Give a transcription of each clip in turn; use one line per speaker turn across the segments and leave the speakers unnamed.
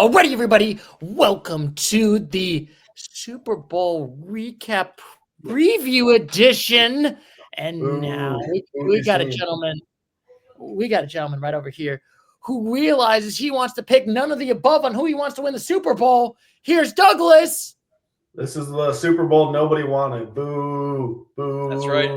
Alrighty, everybody, welcome to the Super Bowl recap preview edition. And now we got a gentleman. We got a gentleman right over here who realizes he wants to pick none of the above on who he wants to win the Super Bowl. Here's Douglas.
This is the Super Bowl nobody wanted. Boo, boo.
That's right.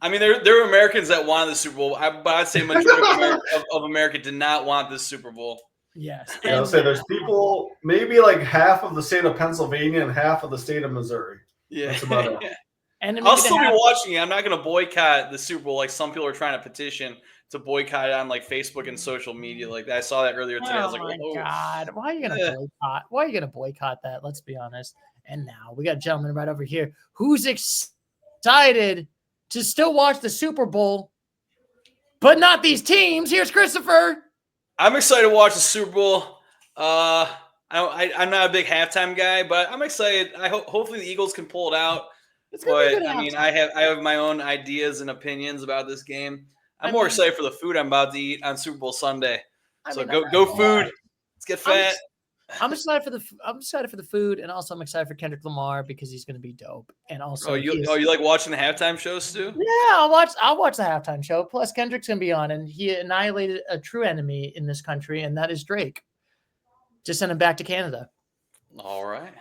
I mean, there were Americans that wanted the Super Bowl, but I'd say majority of America did not want this Super Bowl.
Yes.
Yeah, I'll say there's people, maybe like half of the state of Pennsylvania and half of the state of Missouri.
Yeah.
That's about it.
And
I'll still be watching it. I'm not going to boycott the Super Bowl like some people are trying to petition to boycott it on like Facebook and social media like that. I saw that earlier today. I was like,
oh my God, why are you going to boycott? Why are you going to boycott that? Let's be honest. And now we got a gentleman right over here who's excited to still watch the Super Bowl, but not these teams. Here's Christopher.
I'm excited to watch the Super Bowl. I'm not a big halftime guy, but I'm excited. Hopefully the Eagles can pull it out. But I mean, I have my own ideas and opinions about this game. I'm more excited for the food I'm about to eat on Super Bowl Sunday. So go food. Let's get fat.
I'm excited for the food, and also I'm excited for Kendrick Lamar because he's going to be dope. And also,
you like watching the halftime shows too?
Yeah, I'll watch the halftime show. Plus, Kendrick's going to be on, and he annihilated a true enemy in this country, and that is Drake. Just send him back to Canada.
All right.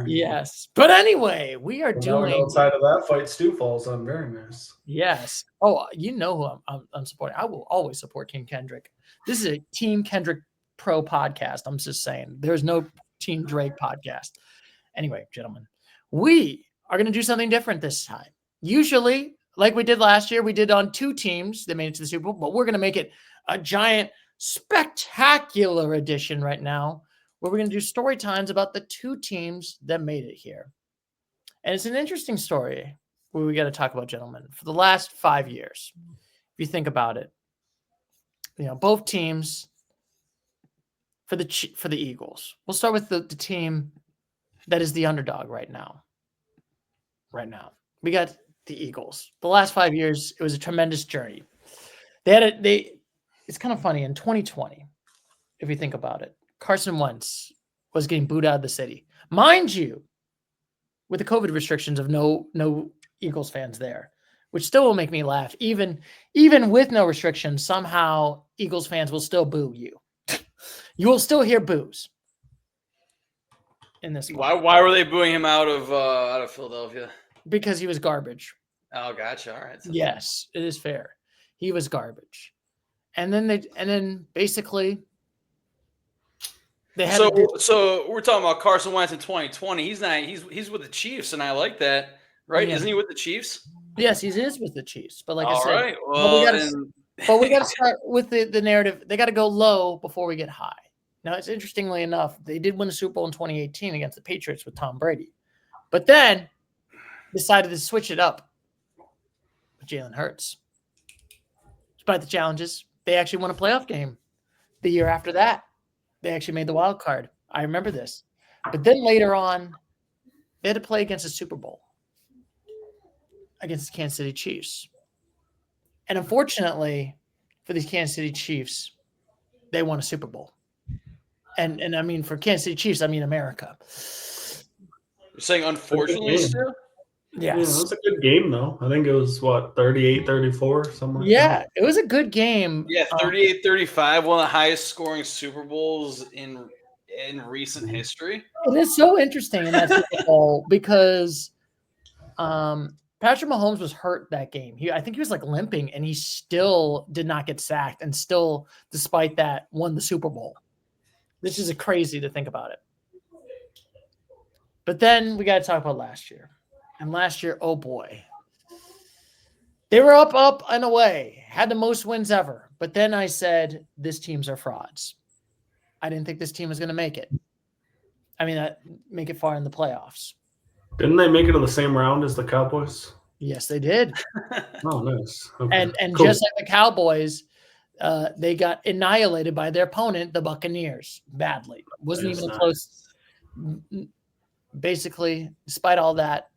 Yes, but anyway, we are doing
outside of that fight. Stu falls on very nice.
Yes. Oh, you know who I'm supporting. I will always support King Kendrick. This is a Team Kendrick Pro podcast. I'm just saying there's no Team Drake podcast. Anyway, gentlemen, we are going to do something different this time. Usually, like we did last year, we did on two teams that made it to the Super Bowl, but we're going to make it a giant, spectacular edition right now where we're going to do story times about the two teams that made it here. And it's an interesting story where we got to talk about, gentlemen, for the last 5 years. If you think about it, both teams for the Eagles. We'll start with the team that is the underdog right now. We got the Eagles. The last 5 years, it was a tremendous journey. It's kind of funny in 2020, if you think about it, Carson Wentz was getting booed out of the city. Mind you, with the COVID restrictions of no Eagles fans there, which still will make me laugh. Even with no restrictions, somehow Eagles fans will still boo you. You will still hear boos in this one.
Why were they booing him out of Philadelphia?
Because he was garbage.
Oh, gotcha. All right.
Yes, it is fair. He was garbage. And then basically they had
so we're talking about Carson Wentz in 2020. He's with the Chiefs, and I like that, right? Yeah. Isn't he with the Chiefs?
Yes, he is with the Chiefs. But like I said,
right. Well,
we got to start with the narrative. They got to go low before we get high. Now, it's interestingly enough, they did win the Super Bowl in 2018 against the Patriots with Tom Brady, but then decided to switch it up with Jalen Hurts. Despite the challenges, they actually won a playoff game. The year after that, they actually made the wild card. I remember this. But then later on, they had to play against the Super Bowl against the Kansas City Chiefs. And unfortunately for these Kansas City Chiefs, they won a Super Bowl. And I mean, for Kansas City Chiefs, I mean America.
You're saying unfortunately, Stu?
Yes.
Yeah, it was a good game, though. I think it was, 38-34, something like that.
It was a good game.
Yeah, 38-35, one of the highest scoring Super Bowls in recent history.
It is so interesting in that Super Bowl because Patrick Mahomes was hurt that game. I think he was like limping, and he still did not get sacked, and still, despite that, won the Super Bowl. This is crazy to think about it. But then we got to talk about last year. And last year, oh boy. They were up and away. Had the most wins ever. But then I said, this teams are frauds. I didn't think this team was going to make it. I mean, make it far in the playoffs.
Didn't they make it to the same round as the Cowboys?
Yes, they did.
Oh, nice. Okay.
And
Cool.
just like the Cowboys, they got annihilated by their opponent, the Buccaneers, badly. Wasn't even close. Basically, despite all that,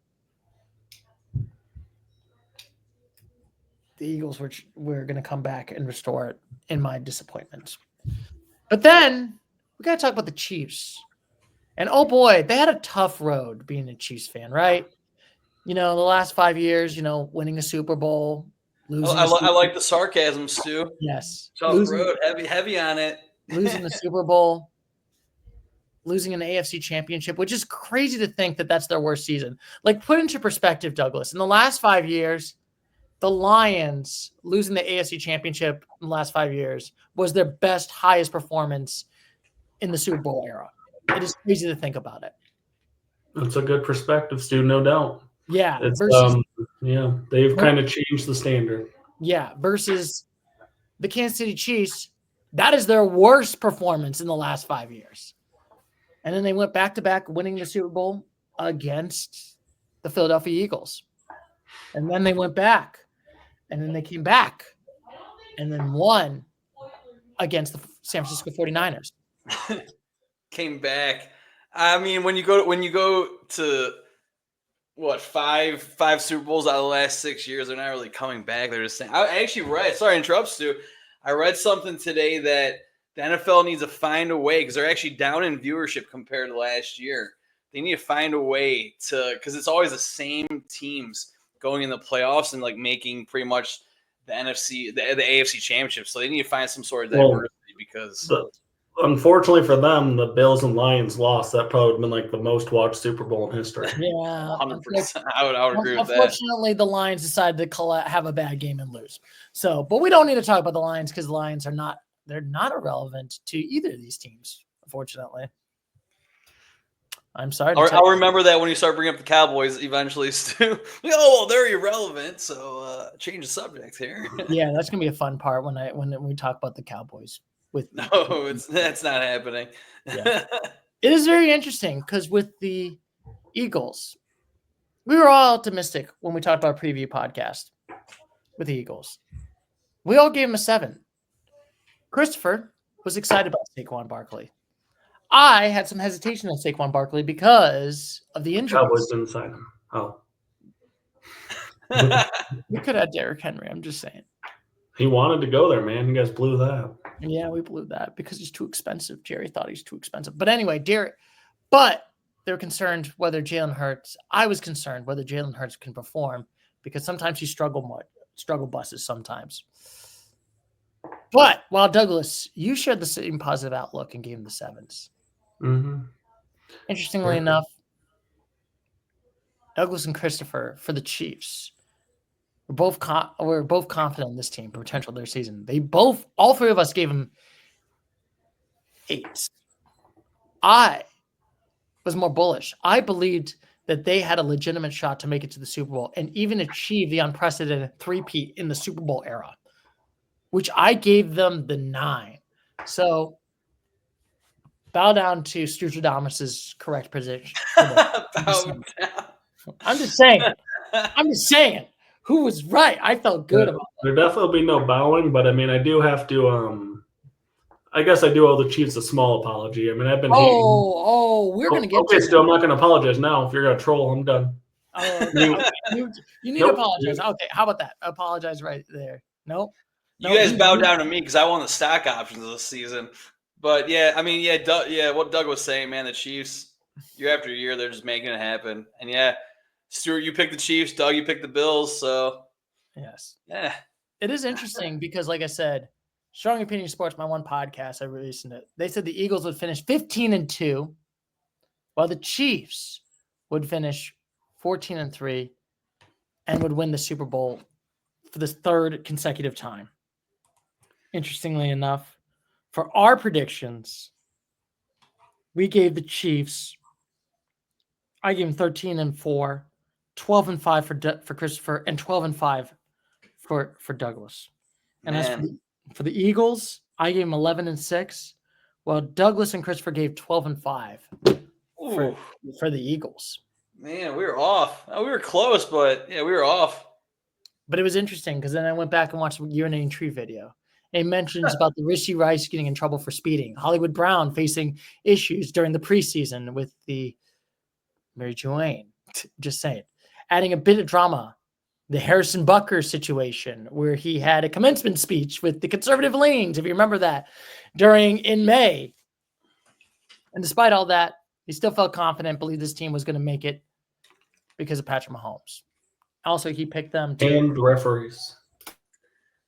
the Eagles were going to come back and restore it in my disappointment. But then we got to talk about the Chiefs. And oh boy, they had a tough road being a Chiefs fan, right? The last 5 years, winning a Super Bowl, losing.
I like the sarcasm, Stu.
Yes.
Tough road, heavy on it.
Losing the Super Bowl, losing an AFC Championship, which is crazy to think that that's their worst season. Like, put into perspective, Douglas, in the last 5 years, the Lions losing the AFC Championship in the last 5 years was their best, highest performance in the Super Bowl era. It is crazy to think about it.
That's a good perspective, Stu, no doubt.
Yeah.
They've kind of changed the standard.
Yeah, versus the Kansas City Chiefs, that is their worst performance in the last 5 years. And then they went back-to-back winning the Super Bowl against the Philadelphia Eagles. And then they went back. And then they came back. And then won against the San Francisco 49ers.
Came back. I mean, when you go to what, five Super Bowls out of the last 6 years, they're not really coming back. They're just saying. I actually read. Sorry to interrupt, Stu. I read something today that the NFL needs to find a way, because they're actually down in viewership compared to last year. They need to find a way to, because it's always the same teams going in the playoffs and like making pretty much the NFC, the AFC Championship. So they need to find some sort of diversity because.
Unfortunately for them, the Bills and Lions lost. That probably would have been like the most watched Super Bowl in history.
Yeah,
100%. I would agree with that.
Unfortunately, the Lions decided to have a bad game and lose. So, but we don't need to talk about the Lions because the Lions are not irrelevant to either of these teams, unfortunately. I'm sorry.
I'll remember that when you start bringing up the Cowboys eventually, Stu. Oh, they're irrelevant. So change the subject here.
Yeah, that's gonna be a fun part when we talk about the Cowboys.
That's not happening.
Yeah. It is very interesting because with the Eagles, we were all optimistic when we talked about our preview podcast with the Eagles. We all gave him a 7. Christopher was excited about Saquon Barkley. I had some hesitation on Saquon Barkley because of the injuries.
Cowboys didn't sign him. Oh.
We could have Derrick Henry. I'm just saying.
He wanted to go there, man. You guys blew that.
Yeah, we blew that because he's too expensive. Jerry thought he's too expensive. But anyway, but they were concerned whether Jalen Hurts. I was concerned whether Jalen Hurts can perform because sometimes he struggle buses sometimes. But while Douglas, you shared the same positive outlook and gave him the 7s.
Mm-hmm.
Interestingly enough, Douglas and Christopher for the Chiefs. We're both confident in this team, potential of their season. All three of us gave them 8s. I was more bullish. I believed that they had a legitimate shot to make it to the Super Bowl and even achieve the unprecedented three-peat in the Super Bowl era, which I gave them the 9. So bow down to Stuart correct position. I'm just saying. Who was right? I felt good about that.
There definitely will be no bowing, but I mean, I do have to. I guess I do owe the Chiefs a small apology. I mean, I've been.
We're gonna get.
Okay, Stu, I'm not gonna apologize now. If you're gonna troll, I'm done.
You need to apologize. Okay, how about that? Apologize right there. Nope.
You guys bow down to me because I won the stock options this season. But yeah, I mean, what Doug was saying, man, the Chiefs, year after year, they're just making it happen. And yeah. Stuart, you picked the Chiefs. Doug, you picked the Bills. So,
yes.
Yeah.
It is interesting because, like I said, Strong Opinion Sports, my one podcast, I released it. They said the Eagles would finish 15-2, while the Chiefs would finish 14-3 and would win the Super Bowl for the 3rd consecutive time. Interestingly enough, for our predictions, we gave the Chiefs, I gave them 13-4. 12-5 for Christopher, and 12-5 for Douglas. And as for the Eagles, I gave them 11-6, while Douglas and Christopher gave 12-5 for the Eagles.
Man, we were off. We were close, but yeah, we were off.
But it was interesting because then I went back and watched the urinating tree video. It mentions about the Rishi Rice getting in trouble for speeding, Hollywood Brown facing issues during the preseason with the Mary Joanne. Just saying. Adding a bit of drama, the Harrison Butker situation where he had a commencement speech with the conservative leanings, if you remember that, in May. And despite all that, he still felt confident, believed this team was going to make it because of Patrick Mahomes. Also, he picked them to.
And referees.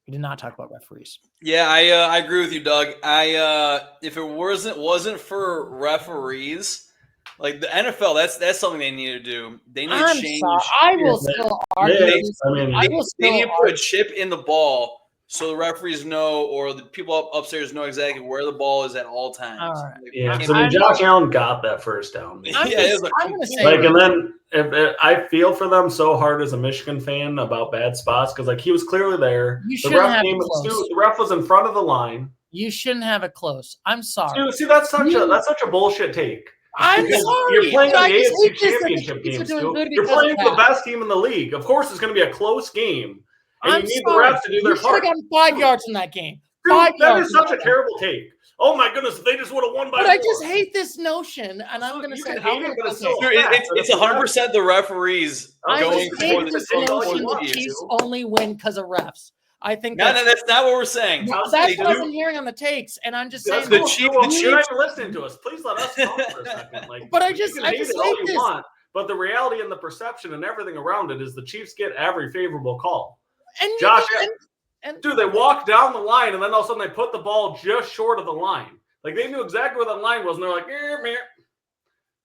We did not talk about referees.
Yeah, I agree with you, Doug. If it wasn't for referees, like the NFL, that's something they need to do. They need to change.
Sorry. I will still argue.
They need to put a chip in the ball so the referees know, or the people upstairs know exactly where the ball is at all times.
All right.
Yeah, because Josh Allen got that first down.
I'm going to say,
like, and then if I feel for them so hard as a Michigan fan about bad spots because like he was clearly there. The ref was in front of the line.
You shouldn't have it close. I'm sorry.
See, that's such a bullshit take.
I'm sorry.
You're playing the AFC Championship game, Stu. You're playing the best team in the league. Of course, it's going to be a close game. And you need the refs to do their part.
You should have gotten 5 yards in that game.
Dude, that is such a terrible take. Oh my goodness, they just would have won by 4.
But I just hate this notion, and I'm going to say
it's 100% the referees going for
this notion that Chiefs only win because of refs. I think
that's not what we're saying.
That's what I've been hearing on the takes, and I'm just saying
the Chiefs.
You're not even listening to us. Please let us talk for a second.
But I just hate this.
But the reality and the perception and everything around it is the Chiefs get every favorable call.
And
Josh, dude, they walk down the line and then all of a sudden they put the ball just short of the line. Like they knew exactly where the line was, and they're like, meh.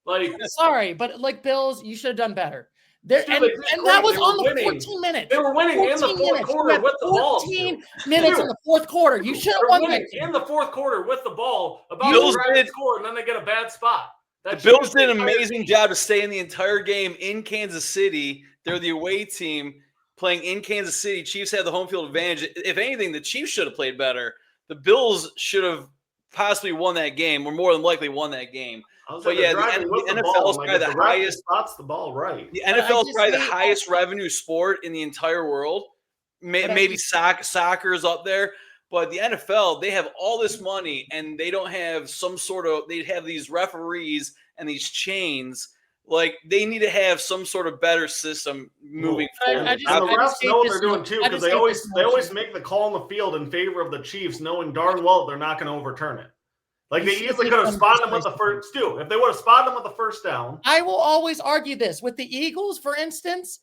Like,
sorry, but like Bills, you should have done better. And that was on the 14 minutes.
They were winning in the fourth quarter with the ball.
14 minutes in the fourth quarter. You should have won that game.
In the fourth quarter with the ball. Bills did score, and then they get a bad spot.
The Bills did an amazing job to stay in the entire game in Kansas City. They're the away team playing in Kansas City. Chiefs had the home field advantage. If anything, the Chiefs should have played better. The Bills should have possibly won that game, or more than likely won that game. But yeah, the NFL is probably the highest.
Spots the ball right.
The NFL is probably the highest revenue sport in the entire world. Maybe soccer is up there, but the NFL, they have all this money and they don't have they have these referees and these chains. Like they need to have some sort of better system moving forward.
And the refs know what they're doing too, because they always make the call on the field in favor of the Chiefs, knowing darn well they're not going to overturn it. Like they easily could have spotted them with the first two. If they would have spotted them with the first down.
I will always argue this. With the Eagles, for instance,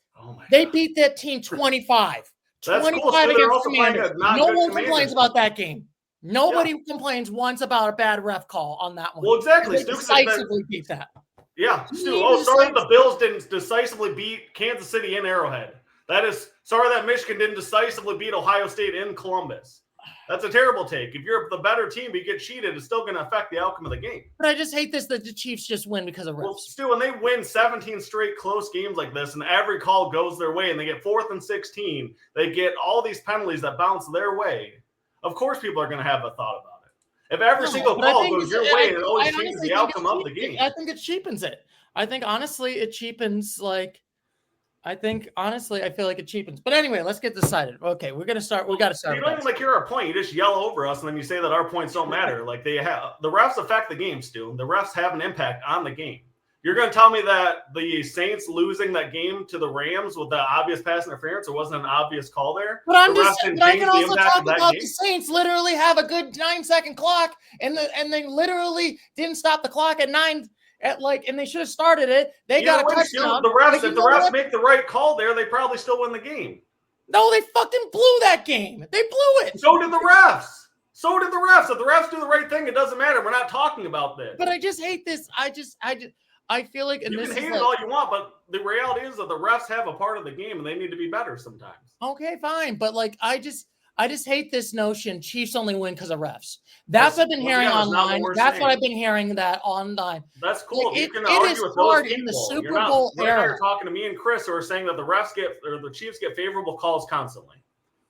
they beat that team 25.
That's
25
cool.
against Commanders. No one complains about that game. Nobody complains once about a bad ref call on that one.
Well, exactly.
They decisively beat that.
Yeah, Stu. Oh, sorry the Bills didn't decisively beat Kansas City in Arrowhead. Sorry that Michigan didn't decisively beat Ohio State in Columbus. That's a terrible take. If you're the better team, but you get cheated, it's still going to affect the outcome of the game.
But I just hate this that the Chiefs just win because of refs.
Well, Stu, when they win 17 straight close games like this and every call goes their way and they get 4th and 16, they get all these penalties that bounce their way. Of course, people are going to have a thought about it. If every single call goes your way, it always changes the outcome of the game.
I think it cheapens it. I think, honestly, it cheapens, I feel like it cheapens. But anyway, let's get decided. Okay, we got to start. You
don't even hear our point. You just yell over us, and then you say that our points don't matter. Like the refs affect the game, Stu. The refs have an impact on the game. You're going to tell me that the Saints losing that game to the Rams with the obvious pass interference, it wasn't an obvious call there?
But I can also talk about the Saints literally have a good 9-second clock, and they literally didn't stop the clock at 9. And they should have started it. They got a touchdown.
If the refs make the right call there, they probably still win the game.
No, they fucking blew that game. They blew it.
So did the refs. If the refs do the right thing, it doesn't matter. We're not talking about this.
But I just hate this. I feel like, and
you
this
can hate
is
it all you want, but the reality is that the refs have a part of the game, and they need to be better sometimes.
Okay, fine, but I just hate this notion. Chiefs only win because of refs. That's what I've been hearing online. That's what I've been hearing that online.
That's cool. You can argue with those people. In the Super Bowl era. You're talking to me and Chris, who are saying that the Chiefs get favorable calls constantly.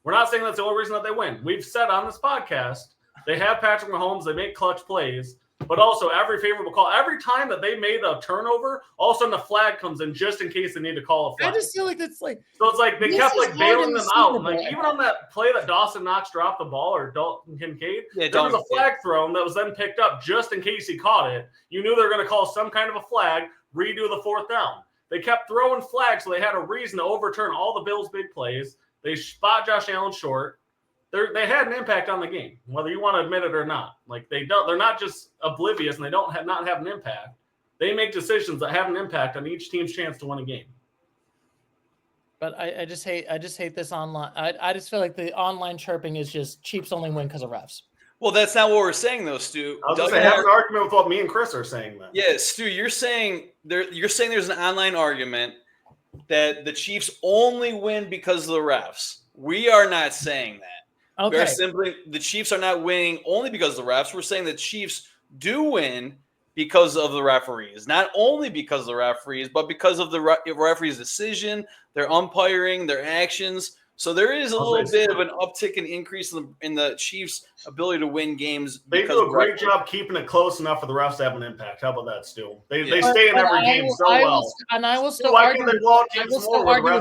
We're not saying that's the only reason that they win. We've said on this podcast they have Patrick Mahomes. They make clutch plays. But also every favorable call, every time that they made a turnover, all of a sudden the flag comes in just in case they need to call a flag.
I just feel like it's like
so it's like they kept bailing them out. And even on that play that Dawson Knox dropped the ball or Dalton Kincaid, there was a flag thrown that was then picked up just in case he caught it. You knew they were going to call some kind of a flag, redo the 4th down. They kept throwing flags, so they had a reason to overturn all the Bills' big plays. They spot Josh Allen short. they had an impact on the game, whether you want to admit it or not. Like they're not just oblivious and they don't not have an impact. They make decisions that have an impact on each team's chance to win a game.
But I just hate this online. I just feel like the online chirping is just Chiefs only win because of refs.
Well, that's not what we're saying, though, Stu.
I was going to say, have an argument with what me and Chris are saying, then.
Yeah, Stu, you're saying there's an online argument that the Chiefs only win because of the refs. We are not saying that.
Okay.
We're simply the Chiefs are not winning only because of the refs. We're saying the Chiefs do win because of the referees, not only because of the referees, but because of the referees' decision, their umpiring, their actions. So there is a little bit of an uptick and increase in the Chiefs' ability to win games.
They do a great job keeping it close enough for the refs to have an impact. How about that, Stu? They stay in every game so well.
And I will still argue with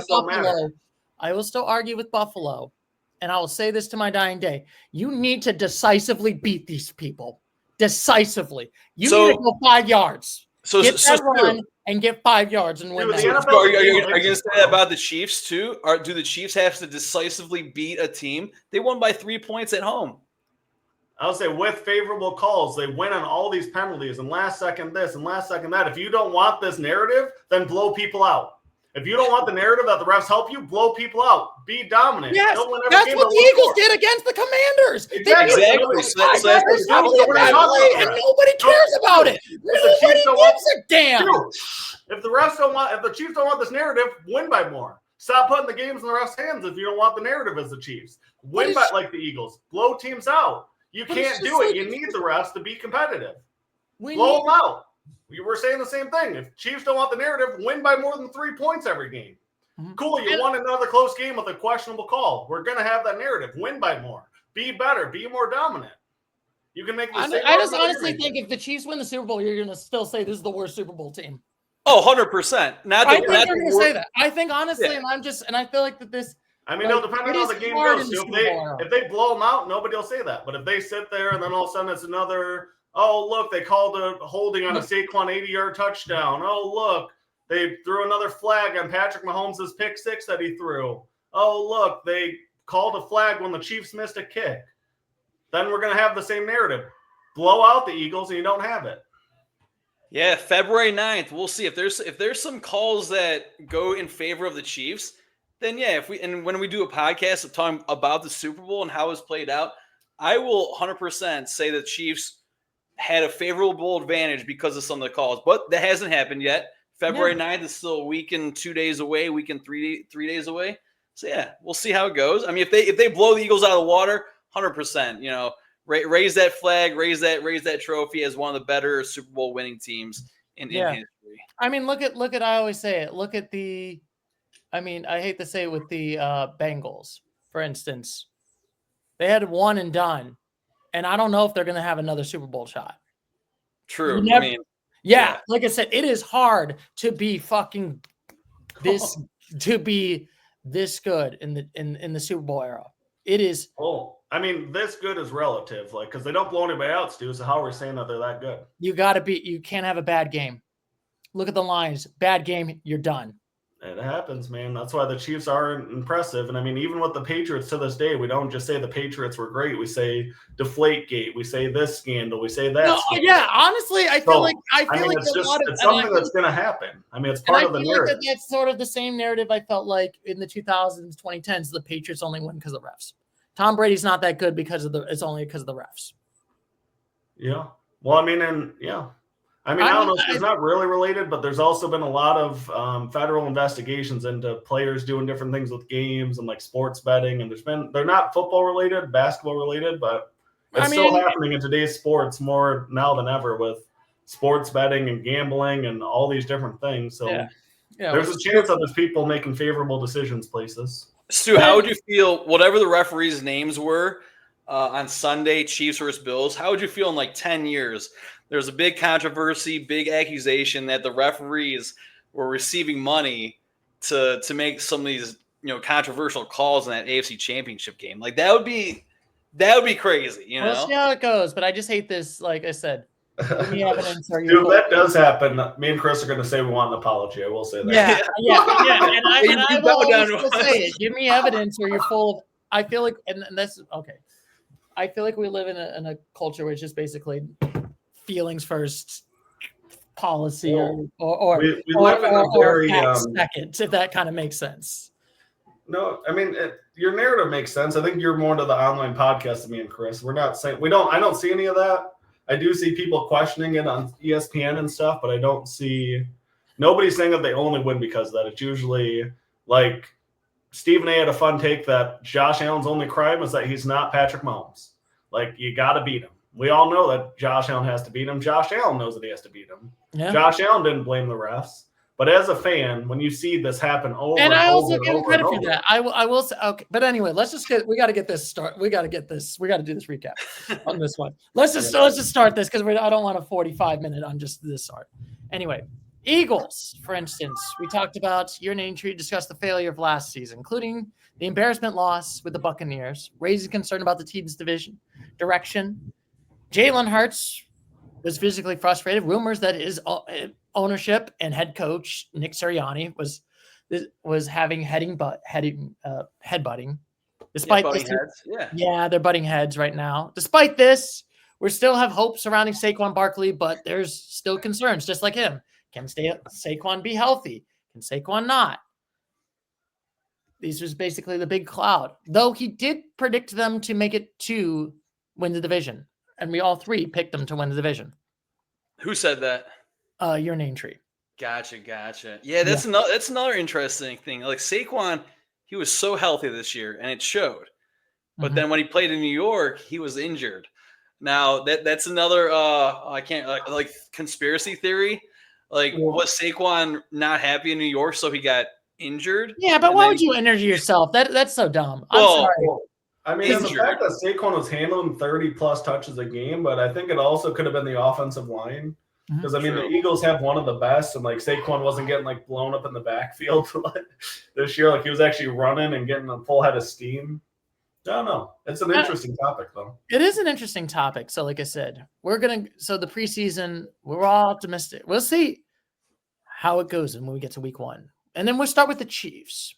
Buffalo. I will still argue with Buffalo, and I will say this to my dying day. You need to decisively beat these people. Decisively. You need to go 5 yards. Get that run and get 5 yards and win that.
Are you going to say that about the Chiefs too? Do the Chiefs have to decisively beat a team? They won by 3 points at home.
I'll say with favorable calls, they win on all these penalties and last second this and last second that. If you don't want this narrative, then blow people out. If you don't want the narrative that the refs help you, blow people out. Be dominant.
Yes, that's what the Eagles did against the Commanders.
Exactly.
And nobody cares about it. Nobody gives a damn.
If the Chiefs don't want this narrative, win by more. Stop putting the games in the refs' hands if you don't want the narrative as the Chiefs. Win by like the Eagles. Blow teams out. You can't do it. You need the refs to be competitive. Blow them out. We were saying the same thing. If Chiefs don't want the narrative, win by more than 3 points every game. Cool, you won another close game with a questionable call. We're going to have that narrative. Win by more. Be better. Be more dominant. You can make the same.
I just honestly think if the Chiefs win the Super Bowl, you're going to still say this is the worst Super Bowl team.
Oh, 100%.
I think they're going to say that. I think honestly, and I feel like that this.
I mean, it'll depend on how the game goes. If they blow them out, nobody will say that. But if they sit there and then all of a sudden it's another. Oh, look, they called a holding on a Saquon 80-yard touchdown. Oh, look, they threw another flag on Patrick Mahomes' pick six that he threw. Oh, look, they called a flag when the Chiefs missed a kick. Then we're going to have the same narrative. Blow out the Eagles and you don't have it.
Yeah, February 9th. We'll see if there's some calls that go in favor of the Chiefs. Then yeah, when we do a podcast of talking about the Super Bowl and how it's played out, I will 100% say the Chiefs had a favorable advantage because of some of the calls, but that hasn't happened yet. February 9th is still a week and 2 days away, week and 3 days away. So yeah, we'll see how it goes. I mean, if they blow the Eagles out of the water, 100%, raise that flag, raise that trophy as one of the better Super Bowl winning teams in history.
I mean, look at I always say it. Look at I hate to say it with the Bengals, for instance. They had one and done. And I don't know if they're going to have another Super Bowl shot.
True.
Like I said, it is hard to be fucking this to be this good in the Super Bowl era. It is.
Oh, I mean, this good is relative, because they don't blow anybody out, Stu. So how are we saying that they're that good?
You can't have a bad game. Look at the Lions. Bad game, you're done.
It happens, man. That's why the Chiefs are impressive. And I mean, even with the Patriots to this day, we don't just say the Patriots were great. We say Deflategate. We say this scandal. We say that.
Yeah, honestly, I feel like
it's something that's going to happen. I mean, it's part of the narrative.
That's sort of the same narrative I felt like in the 2000s, 2010s. The Patriots only win because of the refs. Tom Brady's not that good it's only because of the refs.
Yeah. Well, I mean, I don't know if it's not really related, but there's also been a lot of federal investigations into players doing different things with games and like sports betting. And they're not football related, basketball related, but it's still happening in today's sports more now than ever with sports betting and gambling and all these different things. So there's a chance that there's people making favorable decisions places.
Stu, how would you feel, whatever the referees' names were on Sunday, Chiefs versus Bills, how would you feel in like 10 years? There's a big controversy, big accusation that the referees were receiving money to make some of these, controversial calls in that AFC Championship game. Like that would be crazy,
We'll see how it goes, but I just hate this. Like I said, give me evidence.
Dude, that does happen. Me and Chris are going to say we want an apology. I will say that.
Yeah. And I will always say it. Give me evidence, or you're full of I feel like, and that's okay. I feel like we live in a culture where it's just basically feelings first, policy, or
we live in a very
second, if that kind of makes sense.
No, I mean your narrative makes sense. I think you're more into the online podcast than me and Chris. We're not saying I don't see any of that. I do see people questioning it on ESPN and stuff, but I don't see nobody's saying that they only win because of that. It's usually like Stephen A had a fun take that Josh Allen's only crime is that he's not Patrick Mahomes. Like, you got to beat him. We all know that Josh Allen has to beat him. Josh Allen knows that he has to beat him. Yeah. Josh Allen didn't blame the refs. But as a fan, when you see this happen over and
I
also
give him credit for that. I will say, okay. But anyway, we got to get this start. We got to do this recap on this one. Let's just start this because I don't want a 45-minute on just this art. Anyway, Eagles, for instance, we talked about your name tree, discussed the failure of last season, including the embarrassment loss with the Buccaneers, raising concern about the team's direction. Jalen Hurts was physically frustrated. Rumors that his ownership and head coach Nick Sirianni was having headbutting. Despite this,
heads.
Yeah, they're butting heads right now. Despite this, we still have hope surrounding Saquon Barkley, but there's still concerns, just like him. Can Saquon be healthy? Can Saquon not? These was basically the big cloud. Though he did predict them to make it to win the division. And we all three picked them to win the division.
Who said that?
Your name tree.
Gotcha. Yeah, that's another interesting thing. Like Saquon, he was so healthy this year, and it showed. But then when he played in New York, he was injured. Now that's another I can't like conspiracy theory. Like, was Saquon not happy in New York, so he got injured?
Yeah, but why would you injure yourself? That's so dumb. I'm sorry.
I mean, the fact that Saquon was handling 30-plus touches a game, but I think it also could have been the offensive line. Because, I mean, the Eagles have one of the best, and, like, Saquon wasn't getting, like, blown up in the backfield this year. Like, he was actually running and getting a full head of steam. I don't know. It's an interesting topic, though.
It is an interesting topic. So, like I said, so the preseason, we're all optimistic. We'll see how it goes when we get to week one. And then we'll start with the Chiefs.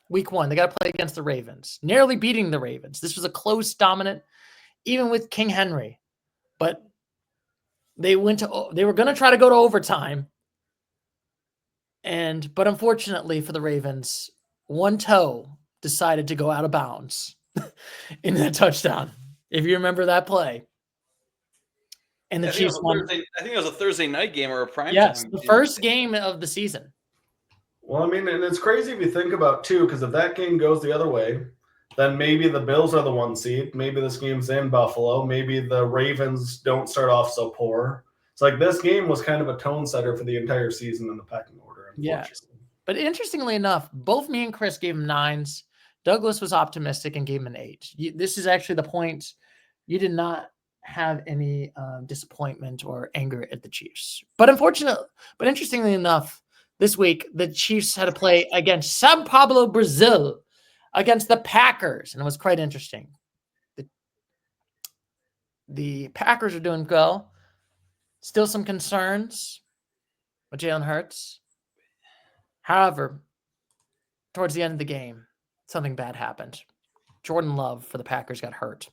Week one, they got to play against the Ravens, nearly beating the Ravens. This was a close, dominant, even with King Henry. But they were going to try to go to overtime. But unfortunately for the Ravens, one toe decided to go out of bounds in that touchdown. If you remember that play. And the Chiefs won.
I think it was a Thursday night game or a prime time.
Yes, the first game of the season.
Well, I mean, and it's crazy if you think about, too, because if that game goes the other way, then maybe the Bills are the 1 seed. Maybe this game's in Buffalo. Maybe the Ravens don't start off so poor. It's like this game was kind of a tone setter for the entire season in the pecking order.
Yeah. But interestingly enough, both me and Chris gave him 9s. Douglas was optimistic and gave him an 8. This is actually the point. You did not have any disappointment or anger at the Chiefs. But interestingly enough, this week, the Chiefs had to play against São Paulo, Brazil, against the Packers, and it was quite interesting. The Packers are doing well. Still some concerns with Jalen Hurts. However, towards the end of the game, something bad happened. Jordan Love for the Packers got hurt.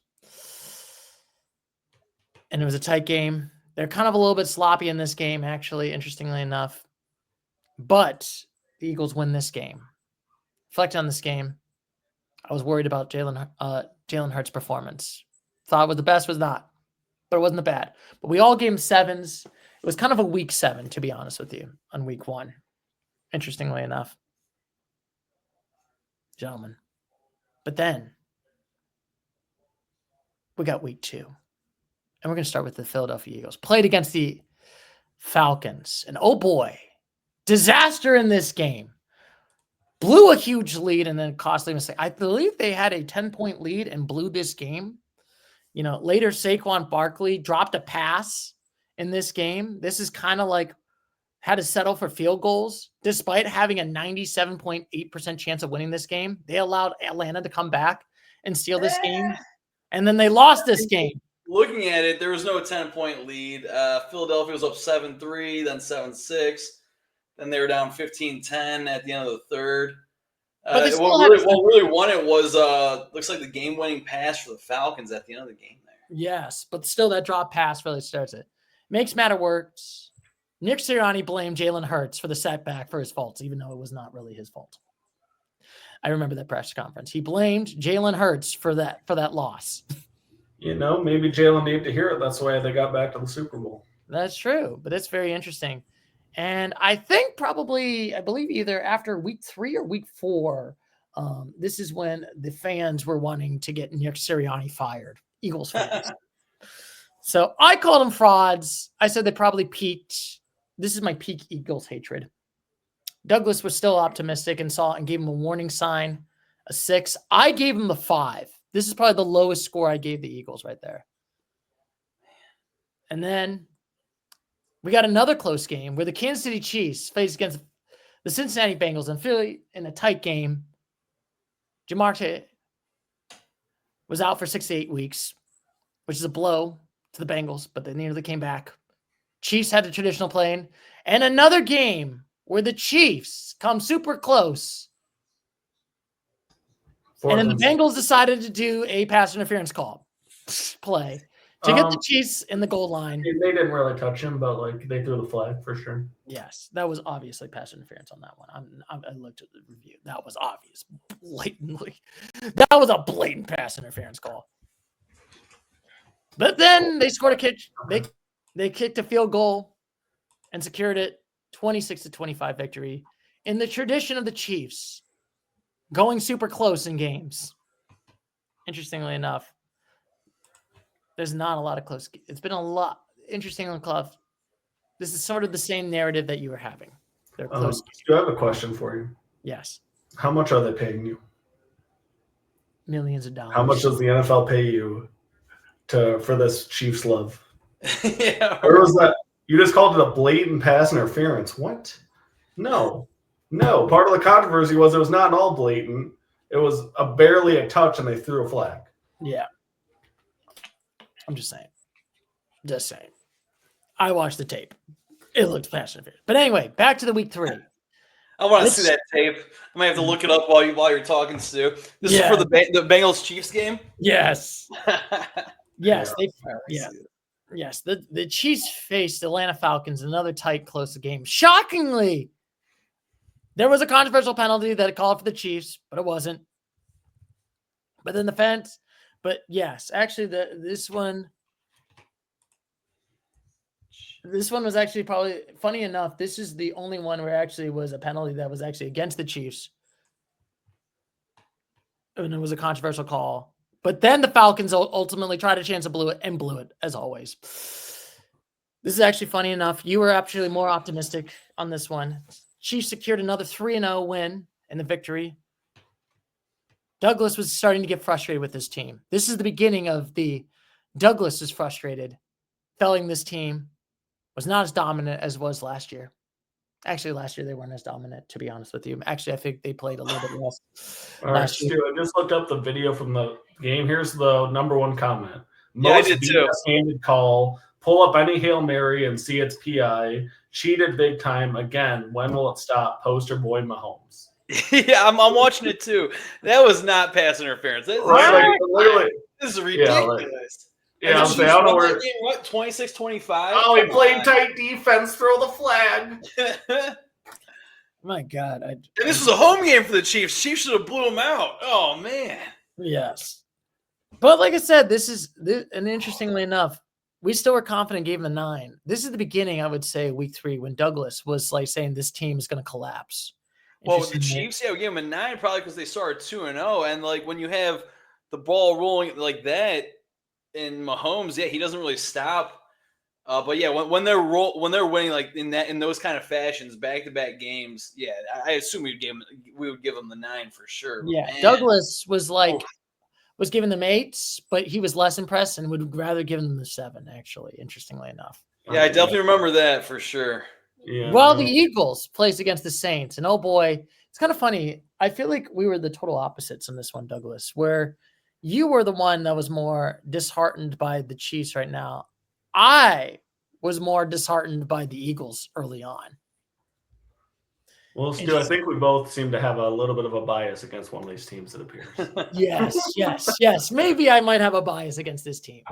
And it was a tight game. They're kind of a little bit sloppy in this game, actually, interestingly enough. But the Eagles win this game. Reflecting on this game, I was worried about Jalen Hurts' performance. Thought it was the best, was not. But it wasn't the bad. But we all gave him 7s. It was kind of a week 7, to be honest with you, on week 1. Interestingly enough. Gentlemen. But then, we got week 2. And we're going to start with the Philadelphia Eagles. Played against the Falcons. And oh boy, disaster in this game. Blew a huge lead and then costly mistake. I believe they had a 10-point lead and blew this game. You know, later Saquon Barkley dropped a pass in this game. This is kind of like had to settle for field goals. Despite having a 97.8% chance of winning this game, they allowed Atlanta to come back and steal this game. And then they lost this game.
Looking at it, there was no 10-point lead. Philadelphia was up 7-3, then 7-6. Then they were down 15-10 at the end of the third. What really won it was looks like the game-winning pass for the Falcons at the end of the game there.
Yes, but still that drop pass really starts it. Makes matter worse. Nick Sirianni blamed Jalen Hurts for the setback for his faults, even though it was not really his fault. I remember that press conference. He blamed Jalen Hurts for that loss.
Maybe Jalen needed to hear it. That's why they got back to the Super Bowl.
That's true, but it's very interesting. And I think I believe either after week 3 or week 4, this is when the fans were wanting to get Nick Sirianni fired, Eagles fans. So I called them frauds. I said they probably peaked. This is my peak Eagles hatred. Douglas was still optimistic and gave him a warning sign, a 6. I gave him a 5. This is probably the lowest score I gave the Eagles right there. And then we got another close game where the Kansas City Chiefs faced against the Cincinnati Bengals and Philly in a tight game. Jamar Chase was out for 6 to 8 weeks, which is a blow to the Bengals, but they nearly came back. Chiefs had the traditional play-in, and another game where the Chiefs come super close. And then the Bengals decided to do a pass interference play to get the Chiefs in the goal line.
They didn't really touch him, but they threw the flag for sure.
Yes, that was obviously pass interference on that one. I looked at the review. That was obvious, blatantly. That was a blatant pass interference call. But then they scored a kick. They kicked a field goal and secured it, 26-25 victory in the tradition of the Chiefs going super close in games. Interestingly enough, there's not a lot of close. It's been a lot interesting on club. This is sort of the same narrative that you were having. They're close.
Do I have a question for you?
Yes.
How much are they paying you?
Millions of dollars.
How much does the NFL pay you for this Chiefs love?
Yeah.
Or was that you just called it a blatant pass interference? What? No. Part of the controversy was it was not all blatant. It was barely a touch, and they threw a flag.
Yeah. I'm just saying. I watched the tape. It looked pass interference. But anyway, back to the week 3.
I want to see that tape. I might have to look it up while you're talking, Stu. This is for the Bengals Chiefs game.
Yes. Yes. Yes. The Chiefs faced Atlanta Falcons, another tight, close game. Shockingly, there was a controversial penalty that called for the Chiefs, but it wasn't. But then the fence. But yes, actually, this one was actually probably, funny enough, this is the only one where actually was a penalty that was actually against the Chiefs. And it was a controversial call. But then the Falcons ultimately tried a chance and blew it, as always. This is actually funny enough. You were actually more optimistic on this one. Chiefs secured another 3-0 win in the victory. Douglas was starting to get frustrated with this team. This is the beginning of Douglas is frustrated, feeling this team was not as dominant as was last year. Actually, last year they weren't as dominant, to be honest with you. Actually, I think they played a little bit less.
All right, Stu, I just looked up the video from the game. Here's the number 1 comment.
I did too.
Handed call. Pull up any Hail Mary and see it's PI. Cheated big time. Again, when will it stop? Poster boy Mahomes.
Yeah, I'm watching it too. That was not pass interference.
Literally.
This is ridiculous.
Yeah, I'm saying, I don't know where.
What, 26-25?
Oh, he played tight defense. Throw the flag.
My God.
And this was a home game for the Chiefs. Chiefs should have blew them out. Oh, man.
Yes. But like I said, and interestingly enough, we still were confident, gave him a 9. This is the beginning, I would say, week 3, when Douglas was saying this team is going to collapse.
Well, with the Chiefs, we gave them a 9 probably because they started 2-0. And when you have the ball rolling like that, and Mahomes, he doesn't really stop. But yeah, when they're winning in those kind of fashions, back-to-back games, I assume we would give them the 9 for sure.
Yeah, man. Douglas was giving them 8s, but he was less impressed and would rather give them the 7. Actually, interestingly enough.
Yeah, I definitely remember that for sure.
Yeah.
Well, the Eagles plays against the Saints, and oh boy, it's kind of funny. I feel like we were the total opposites in this one, Douglas, where you were the one that was more disheartened by the Chiefs right now. I was more disheartened by the Eagles early on.
Well, Stu, I think we both seem to have a little bit of a bias against one of these teams, it appears.
Yes. Maybe I might have a bias against this team.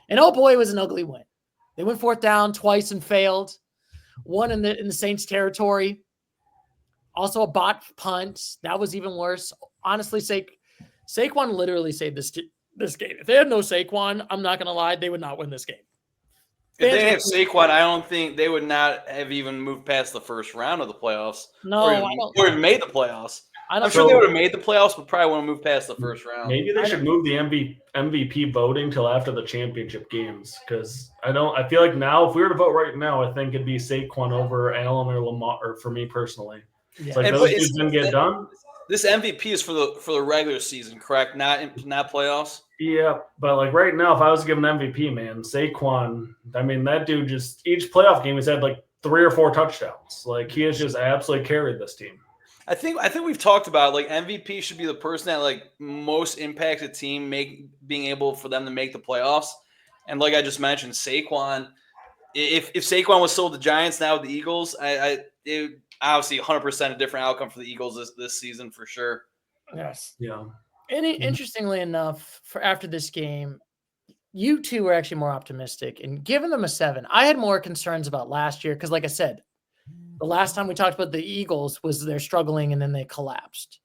And oh boy, it was an ugly win. They went 4th down twice and failed. One in the Saints territory. Also a bot punt. That was even worse. Honestly, Saquon literally saved this game. If they had no Saquon, I'm not going to lie, they would not win this game.
If they have Saquon, I don't think they would not have even moved past the first round of the playoffs.
No,
or have made the playoffs. I'm sure they would have made the playoffs, but probably wouldn't move past the first round.
Maybe they should move the MVP voting till after the championship games, because I feel like now, if we were to vote right now, I think it'd be Saquon over Allen or Lamar, or for me personally.
Yeah.
It's like those dudes didn't get done.
This MVP is for the regular season, correct? Not playoffs.
Yeah, but like right now, if I was given MVP, man, Saquon, I mean, that dude each playoff game he's had like 3 or 4 touchdowns. Like he has just absolutely carried this team.
I think we've talked about like MVP should be the person that like most impacts a team being able for them to make the playoffs. And like I just mentioned, Saquon, if Saquon was sold to the Giants now with the Eagles, it obviously 100% a different outcome for the Eagles this season for sure.
Yes.
Yeah.
Interestingly enough, for after this game, you two were actually more optimistic and giving them a 7. I had more concerns about last year because, like I said, the last time we talked about the Eagles was they're struggling and then they collapsed.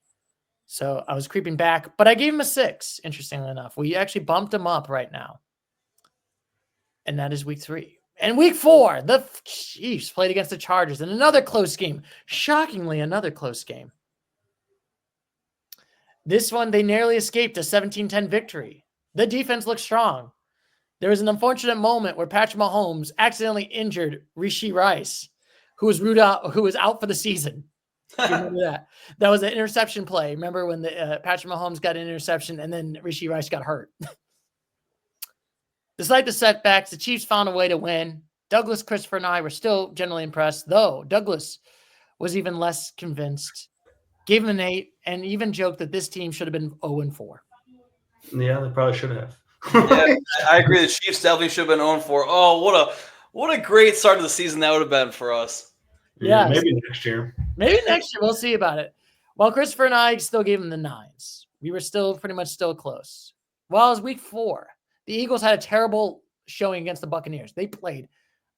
So I was creeping back, but I gave them a 6, interestingly enough. We actually bumped them up right now. And that is week 3. And week 4, the Chiefs played against the Chargers in another close game. Shockingly, another close game. This one, they narrowly escaped a 17-10 victory. The defense looked strong. There was an unfortunate moment where Patrick Mahomes accidentally injured Rishi Rice, who was out for the season. Do you remember that? That was an interception play. Remember when the Patrick Mahomes got an interception and then Rishi Rice got hurt? Despite the setbacks, the Chiefs found a way to win. Douglas, Christopher, and I were still generally impressed, though Douglas was even less convinced. Gave him an 8 and even joked that this team should have been 0-4.
Yeah, they probably should have.
Yeah, I agree. The Chiefs definitely should have been 0-4. Oh, what a great start to the season that would have been for us.
Yeah, maybe next year.
Maybe next year. We'll see about it. While Christopher and I still gave him the 9s. We were still pretty much close. Well, it was week 4. The Eagles had a terrible showing against the Buccaneers. They played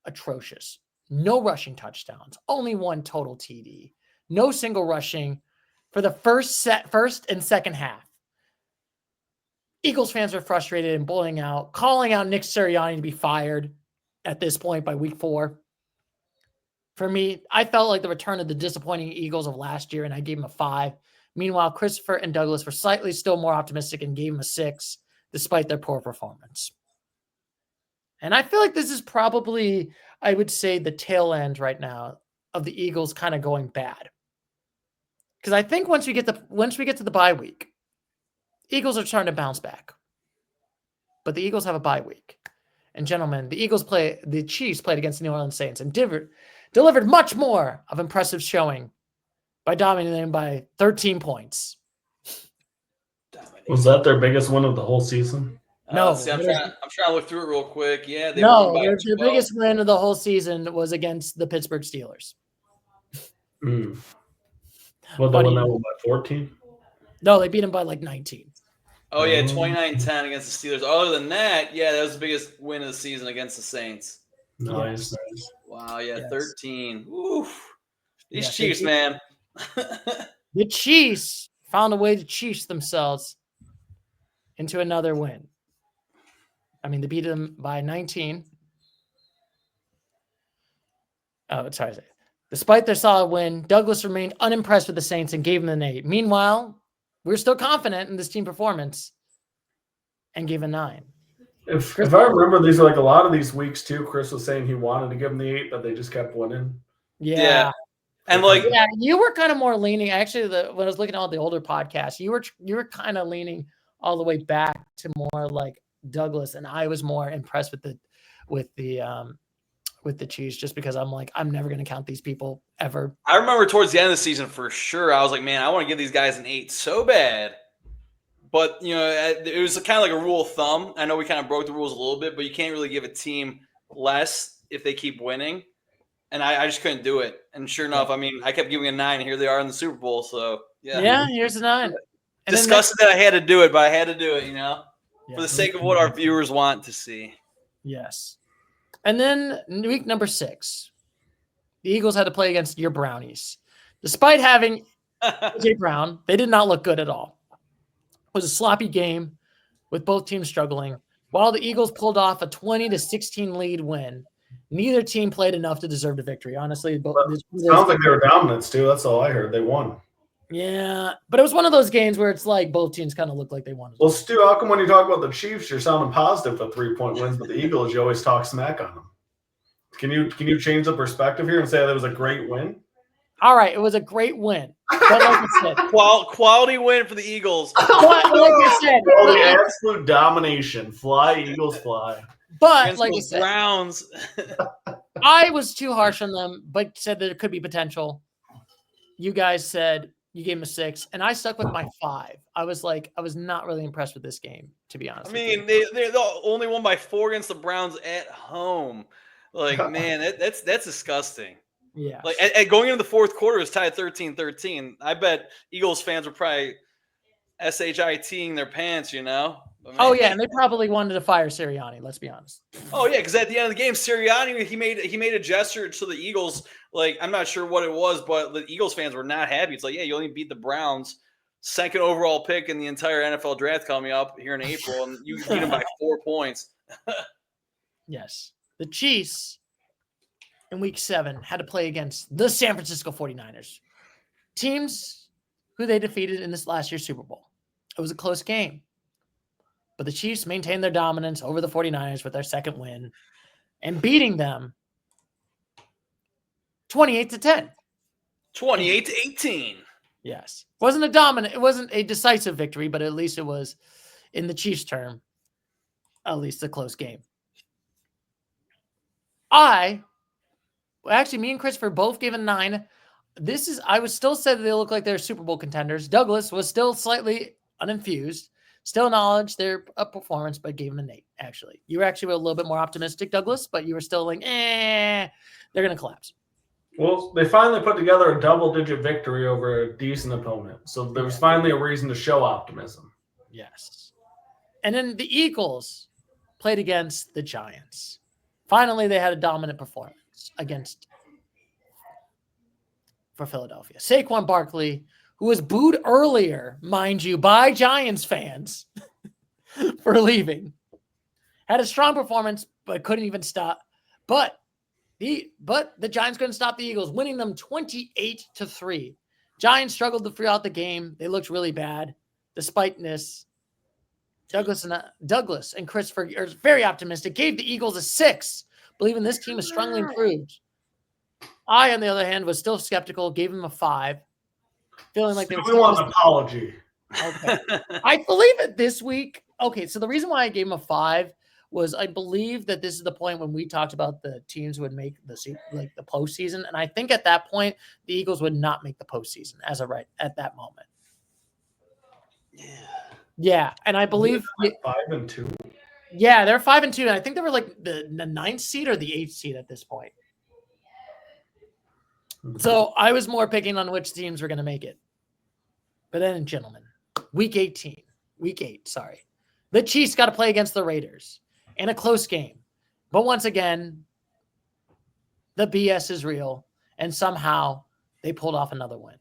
atrocious. No rushing touchdowns. Only 1 total TD. No single rushing for the first and second half. Eagles fans were frustrated and bullying out, calling out Nick Sirianni to be fired at this point by week 4. For me, I felt like the return of the disappointing Eagles of last year, and I gave him a 5. Meanwhile, Christopher and Douglas were slightly still more optimistic and gave him a 6, despite their poor performance. And I feel like this is probably, I would say, the tail end right now of the Eagles kind of going bad. Because I think once we get to the bye week, Eagles are starting to bounce back. But the Eagles have a bye week. And gentlemen, the Chiefs played against the New Orleans Saints and delivered much more of impressive showing by dominating them by 13 points.
Was that their biggest win of the whole season?
No.
I'm trying to look through it real quick. Yeah,
their biggest win of the whole season was against the Pittsburgh Steelers.
Well, they won that one by 14?
No, they beat them by like 19.
Oh, yeah, 29-10 against the Steelers. Other than that, yeah, that was the biggest win of the season against the Saints.
Nice.
Wow, yeah, yes. 13. Oof. These
yes,
Chiefs, man.
The Chiefs found a way to Chiefs themselves into another win. I mean, they beat them by 19. Oh, sorry. Despite their solid win, Douglas remained unimpressed with the Saints and gave them an 8. Meanwhile, we're still confident in this team performance and gave a 9.
If I remember, these are like a lot of these weeks too. Chris was saying he wanted to give them the 8, but they just kept winning.
Yeah.
And
you were kind of more leaning. Actually, when I was looking at all the older podcasts, you were kind of leaning all the way back to more like Douglas, and I was more impressed with the Chiefs just because I'm like, I'm never going to count these people ever.
I remember towards the end of the season for sure, I was like, man, I want to give these guys an 8 so bad. But, it was kind of like a rule of thumb. I know we kind of broke the rules a little bit, but you can't really give a team less if they keep winning. And I just couldn't do it. And sure enough, I mean, I kept giving a 9. And here they are in the Super Bowl. So, yeah.
Yeah, here's a 9. And
disgusted that I had to do it, but I had to do it, for the sake of what our viewers want to see.
Yes. And then week number 6, the Eagles had to play against your Brownies. Despite having A.J. Brown, they did not look good at all. It was a sloppy game with both teams struggling. While the Eagles pulled off a 20-16 lead win, neither team played enough to deserve the victory. Honestly,
sounds like they were dominant, Stu. That's all I heard. They won.
Yeah, but it was one of those games where it's like both teams kind of looked like they won.
Well, Stu, how come when you talk about the Chiefs, you're sounding positive for 3-point wins, but the Eagles, you always talk smack on them? Can you change the perspective here and say that it was a great win?
All right, it was a great win. But like I said,
quality win for the Eagles.
But like I said,
the absolute domination. Fly, Eagles, fly.
But
against
like I
those
said,
Browns.
I was too harsh on them, but said that there could be potential. You guys said you gave them a 6, and I stuck with my 5. I was not really impressed with this game, to be honest.
I mean, they're the only won by 4 against the Browns at home. Like, man, that's disgusting.
Yeah.
Like, at going into the fourth quarter, it was tied 13-13. I bet Eagles fans were probably SHITing their pants,
Oh, yeah, and they probably wanted to fire Sirianni, let's be honest.
Oh, yeah, because at the end of the game, Sirianni, he made a gesture to the Eagles. Like, I'm not sure what it was, but the Eagles fans were not happy. It's like, yeah, you only beat the Browns, 2nd overall pick in the entire NFL draft coming up here in April, and you beat them by 4 points.
Yes. The Chiefs in week 7 had to play against the San Francisco 49ers, teams who they defeated in this last year's Super Bowl. It was a close game, but the Chiefs maintained their dominance over the 49ers with their second win and beating them 28-10.
28-18.
Yes. It wasn't a decisive victory, but at least it was, in the Chiefs' term, at least a close game. Me and Christopher both gave a 9. I would still say that they look like they're Super Bowl contenders. Douglas was still slightly uninfused, still acknowledged their performance, but gave him an 8, actually. You were actually a little bit more optimistic, Douglas, but you were still like, they're going to collapse.
Well, they finally put together a double-digit victory over a decent opponent. So there was finally a reason to show optimism.
Yes. And then the Eagles played against the Giants. Finally, they had a dominant performance for Philadelphia. Saquon Barkley, who was booed earlier, mind you, by Giants fans for leaving, had a strong performance, but couldn't even stop. But the Giants couldn't stop the Eagles, winning them 28-3. Giants struggled throughout the game. They looked really bad. Despite this, Douglas and Christopher are very optimistic, gave the Eagles a 6, believing this team is strongly improved. I, on the other hand, was still skeptical, gave him a 5, feeling like they
we want an apology.
Okay. I believe it this week. Okay, so the reason why I gave him a 5 was I believe that this is the point when we talked about the teams would make the postseason, and I think at that point the Eagles would not make the postseason as of right at that moment. Yeah, and I believe
5-2.
Yeah, they're 5-2, and I think they were like the 9th seed or the 8th seed at this point. So I was more picking on which teams were going to make it. But then, gentlemen, week 8, the Chiefs got to play against the Raiders in a close game. But once again, the BS is real, and somehow they pulled off another win.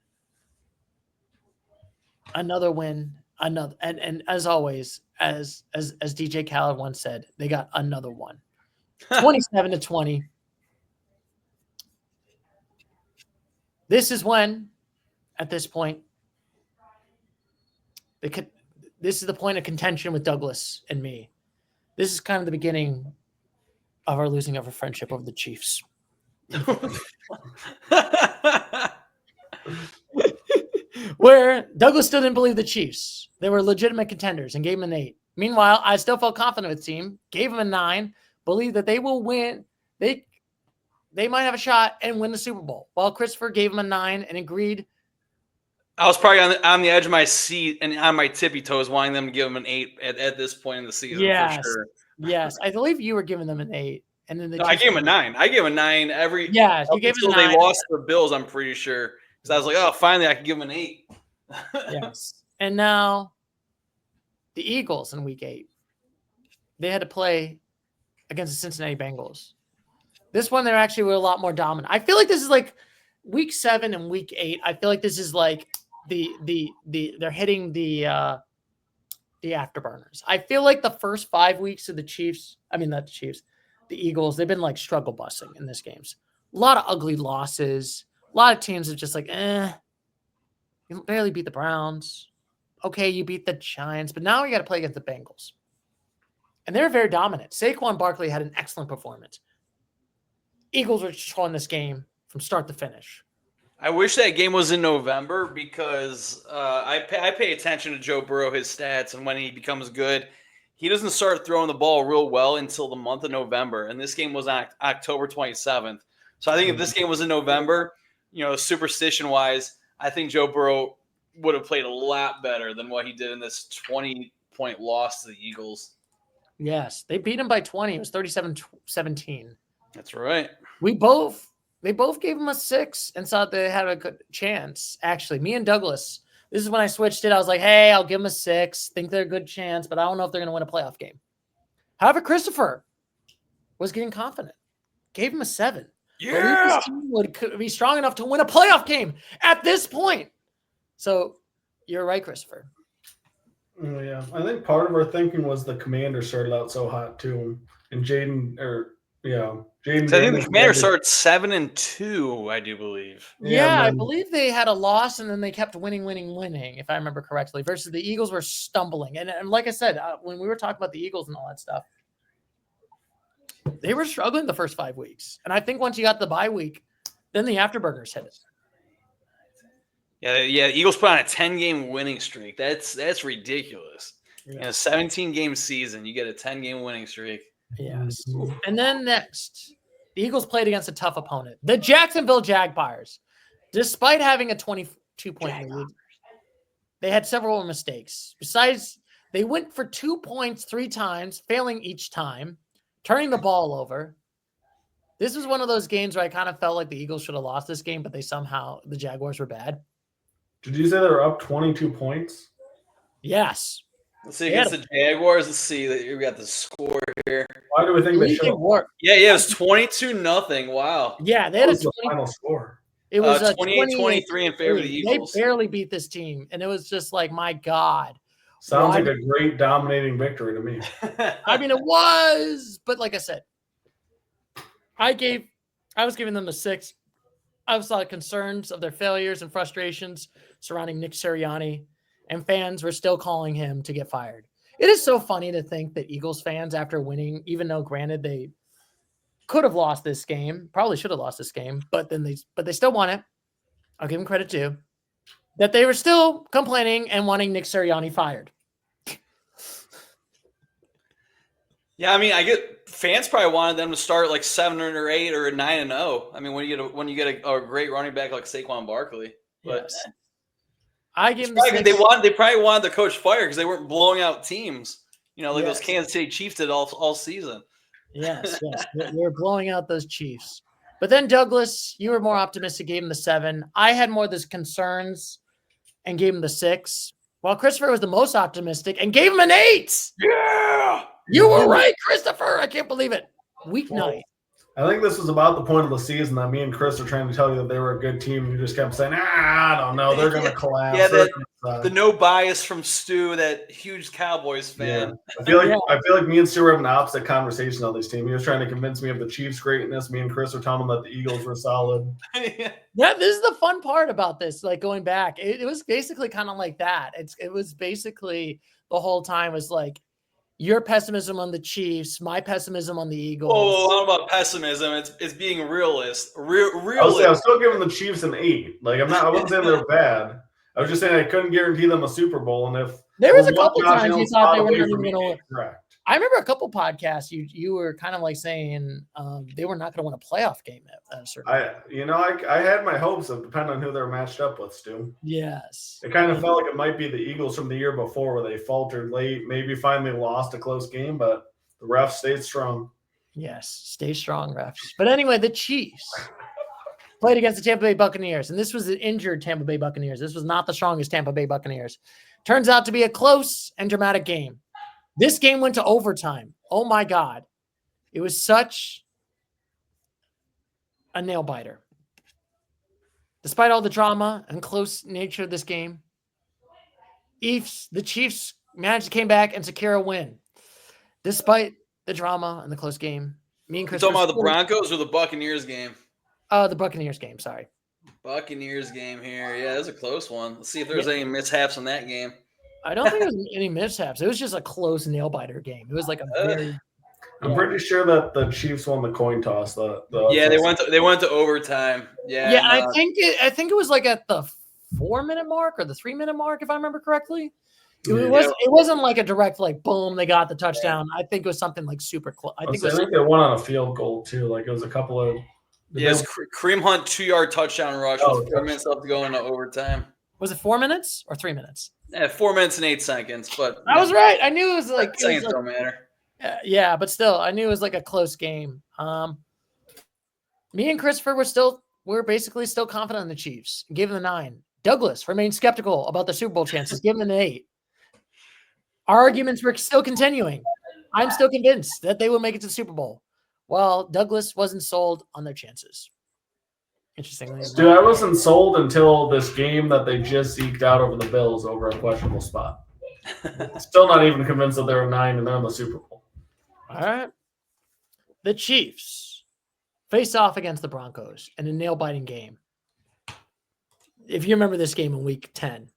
And as always, as DJ Khaled once said, they got another one. 27-20. This is when, at this point, this is the point of contention with Douglas and me. This is kind of the beginning of our losing of a friendship over the Chiefs. Where Douglas still didn't believe the Chiefs. They were legitimate contenders and gave him an 8. Meanwhile, I still felt confident with the team, gave him a 9, believed that they will win. They might have a shot and win the Super Bowl. While Christopher gave him a 9 and agreed.
I was probably on the edge of my seat and on my tippy toes wanting them to give him an 8 at this point in the season,
Yes.
for sure.
Yes. I believe you were giving them an 8. And then
I gave him a 9. I gave him a 9 every.
Yeah, you gave him a 9.
They lost to the Bills, I'm pretty sure. Because I was like, oh, finally I can give him an 8.
Yes. And now the Eagles in week 8. They had to play against the Cincinnati Bengals. This one, they actually were a lot more dominant. I feel like this is like week 7 and week 8. I feel like this is like they're hitting the afterburners. I feel like the first 5 weeks of the Eagles, they've been like struggle busing in this games. A lot of ugly losses. A lot of teams are just like, you barely beat the Browns. Okay, you beat the Giants, but now you got to play against the Bengals. And they're very dominant. Saquon Barkley had an excellent performance. Eagles were controlling this game from start to finish.
I wish that game was in November because I pay attention to Joe Burrow, his stats, and when he becomes good, he doesn't start throwing the ball real well until the month of November. And this game was on October 27th. So I think if this game was in November, superstition-wise, I think Joe Burrow would have played a lot better than what he did in this 20-point loss to the Eagles.
Yes, they beat him by 20. It was 37-17.
That's right.
They both gave him a 6 and thought they had a good chance. Actually, me and Douglas, this is when I switched it. I was like, hey, I'll give him a 6. Think they're a good chance, but I don't know if they're going to win a playoff game. However, Christopher was getting confident. Gave him a 7.
Yeah.
This team would be strong enough to win a playoff game at this point. So you're right, Christopher.
Oh, yeah. I think part of our thinking was the Commanders started out so hot too. And Jaden. I think
the Commanders started 7-2, I do believe.
Yeah, I believe they had a loss and then they kept winning, if I remember correctly, versus the Eagles were stumbling. And like I said, when we were talking about the Eagles and all that stuff, they were struggling the first 5 weeks. And I think once you got the bye week, then the afterburners hit it.
Yeah. Eagles put on a 10-game winning streak. That's ridiculous. Yeah. In a 17-game season, you get a 10-game winning streak.
Yes. And then next, the Eagles played against a tough opponent, the Jacksonville Jaguars. Despite having a 22-point lead, they had several mistakes. Besides, they went for 2 points 3 times, failing each time, turning the ball over. This was one of those games where I kind of felt like the Eagles should have lost this game, but the Jaguars were bad.
Did you say they were up 22 points?
Yes.
Let's see against the Jaguars. Let's see that we got the score here.
Why do we think they should have won?
Yeah, it was 22-0. Wow.
Yeah, they had a
final score.
It was
28-23 in favor of the Eagles.
They barely beat this team, and it was just like, my God.
Sounds like a great dominating victory to me.
I mean, it was, but like I said, I was giving them a 6. I saw concerns of their failures and frustrations surrounding Nick Sirianni, and fans were still calling him to get fired. It is so funny to think that Eagles fans, after winning, even though granted they could have lost this game, probably should have lost this game, but they still won it. I'll give them credit too, that they were still complaining and wanting Nick Sirianni fired.
Yeah, I mean, I get fans probably wanted them to start like 7 or 8 or 9-0. I mean, when you get a great running back like Saquon Barkley, but
yes. I give them
they probably wanted the coach fired because they weren't blowing out teams. Those Kansas City Chiefs did all season.
Yes, they're blowing out those Chiefs. But then Douglas, you were more optimistic, gave him the 7. I had more of those concerns and gave him the 6. While Christopher was the most optimistic and gave him an 8.
Yeah.
You were right, Christopher. I can't believe it. Week 9.
I think this was about the point of the season that me and Chris are trying to tell you that they were a good team. You just kept saying, I don't know. They're going to collapse.
Yeah, the no bias from Stu, that huge Cowboys fan.
Yeah. I feel like me and Stuart have an opposite conversation on this team. He was trying to convince me of the Chiefs' greatness. Me and Chris are telling him that the Eagles were solid.
Yeah, this is the fun part about this. Like going back, it was basically kind of like that. It was basically the whole time was like, your pessimism on the Chiefs, my pessimism on the Eagles.
Oh, I don't know about pessimism. It's being realist.
I was still giving the Chiefs an 8. Like I wasn't saying they're bad. I was just saying I couldn't guarantee them a Super Bowl. And if
there was a couple times you thought they were not even going to win.
Correct.
I remember a couple podcasts you were kind of like saying they were not going to win a playoff game at a certain point.
I had my hopes of depending on who they're matched up with, Stu.
Yes.
It kind of felt like it might be the Eagles from the year before where they faltered late, maybe finally lost a close game, but the refs stayed strong.
Yes, stay strong, refs. But anyway, the Chiefs played against the Tampa Bay Buccaneers, and this was the injured Tampa Bay Buccaneers. This was not the strongest Tampa Bay Buccaneers. Turns out to be a close and dramatic game. This game went to overtime. Oh, my God. It was such a nail-biter. Despite all the drama and close nature of this game, the Chiefs managed to came back and secure a win. Despite the drama and the close game, me and Chris
talking about the Broncos or the Buccaneers game?
The Buccaneers game, sorry.
Buccaneers game here. Yeah, it was a close one. Let's see if there's any mishaps in that game.
I don't think there was any mishaps. It was just a close nail-biter game. It was like a very...
I'm pretty sure that the Chiefs won the coin toss. They
went to overtime. Yeah.
Yeah, I think it was like at the 4-minute mark or the 3-minute mark, if I remember correctly. It wasn't like a direct boom, they got the touchdown. I think it was something like super close. I think
they won on a field goal too. Like it was a couple of
Kareem Hunt 2-yard touchdown rush with 4 minutes left to go into overtime.
Was it 4 minutes or 3 minutes?
Yeah, 4 minutes and 8 seconds. But
I was right. I knew it was like
seconds don't matter.
Yeah, but still, I knew it was like a close game. Me and Christopher were basically still confident in the Chiefs. Gave them a 9. Douglas remained skeptical about the Super Bowl chances. Give them an 8. Our arguments were still continuing. I'm still convinced that they will make it to the Super Bowl, while Douglas wasn't sold on their chances. Interestingly,
dude, I wasn't sold until this game that they just eked out over the Bills over a questionable spot. Still not even convinced that they're 9 and they're in the Super Bowl.
All right. The Chiefs face off against the Broncos in a nail-biting game. If you remember this game in Week 10.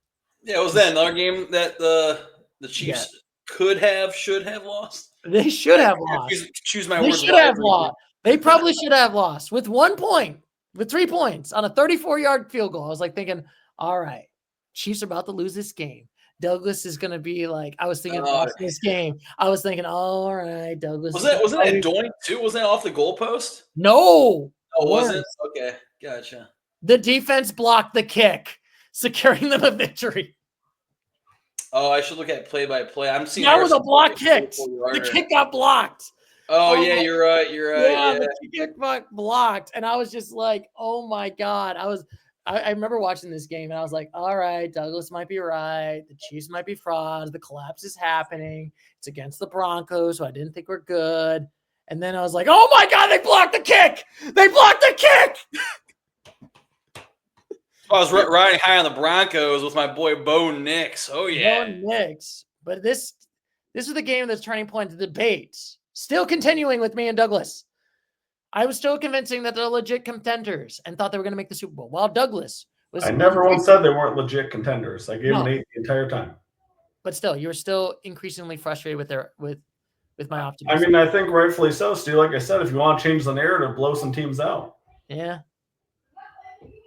Yeah, it was that another game that the Chiefs should have lost?
They should have lost.
Choose my words.
They should have lost. They probably should have lost with 1 point, with 3 points on a 34-yard field goal. I was thinking, all right, Chiefs are about to lose this game. Douglas is going to be I was thinking watching this game. I was thinking, all right, Douglas.
Wasn't that doink too? Wasn't that off the goalpost?
No.
Oh, was it? Okay, gotcha.
The defense blocked the kick, securing them a victory.
Oh, I should look at play-by-play. I'm seeing
that was a block kick. The kick got blocked.
Oh yeah, you're right.
Yeah, the kick got blocked, and I was just like, oh my God. I remember watching this game, and I was like, all right, Douglas might be right. The Chiefs might be frauds. The collapse is happening. It's against the Broncos, who I didn't think were good. And then I was like, oh, my God, they blocked the kick. They blocked the kick.
I was riding high on the Broncos with my boy Bo Nix. Oh, yeah.
Bo Nix. But this was the game that's turning point to the debate. Still continuing with me and Douglas. I was still convincing that they're legit contenders and thought they were going to make the Super Bowl. While Douglas was...
I never once said they weren't legit contenders. I gave them an 8 the entire time.
But still, you were still increasingly frustrated with my optimism.
I mean, I think rightfully so, Stu. Like I said, if you want to change the narrative, blow some teams out.
Yeah.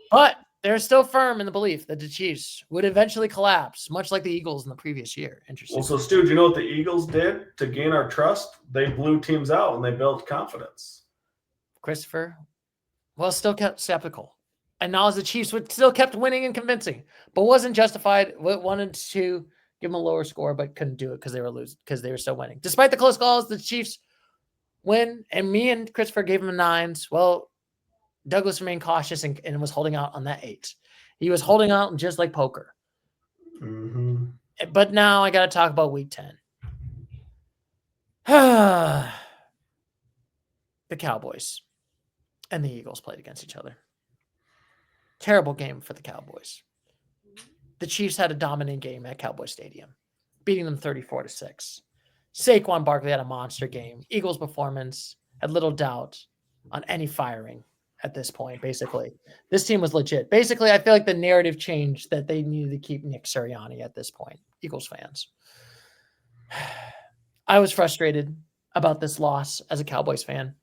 But they're still firm in the belief that the Chiefs would eventually collapse, much like the Eagles in the previous year. Interesting.
Well, so, Stu, do you know what the Eagles did to gain our trust? They blew teams out and they built confidence.
Christopher, still kept skeptical. And now as the Chiefs still kept winning and convincing, but wasn't justified. Wanted to give them a lower score, but couldn't do it because they were losing, because they were still winning. Despite the close calls, the Chiefs win, and me and Christopher gave them a 9s. Well, Douglas remained cautious and was holding out on that 8. He was holding out just like poker.
Mm-hmm.
But now I got to talk about Week 10. The Cowboys and the Eagles played against each other. Terrible game for the Cowboys. The Chiefs had a dominant game at Cowboy Stadium, beating them 34-6. Saquon Barkley had a monster game. Eagles' performance had little doubt on any firing at this point, basically. This team was legit. Basically, I feel like the narrative changed that they needed to keep Nick Sirianni at this point, Eagles fans. I was frustrated about this loss as a Cowboys fan.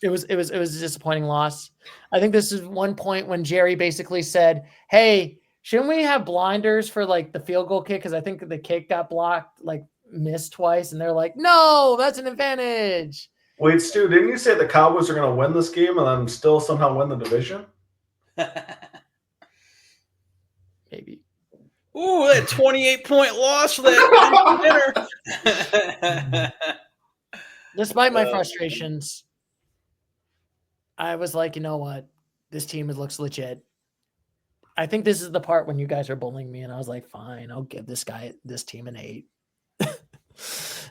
It was a disappointing loss. I think this is one point when Jerry basically said, hey, shouldn't we have blinders for the field goal kick? Because I think the kick got blocked, missed twice. And they're like, no, that's an advantage.
Wait, Stu, didn't you say the Cowboys are going to win this game and then still somehow win the division?
Maybe.
Ooh, that 28-point loss for that winner.
Despite my frustrations, I was like, you know what? This team looks legit. I think this is the part when you guys are bullying me, and I was like, fine, I'll give this team an 8.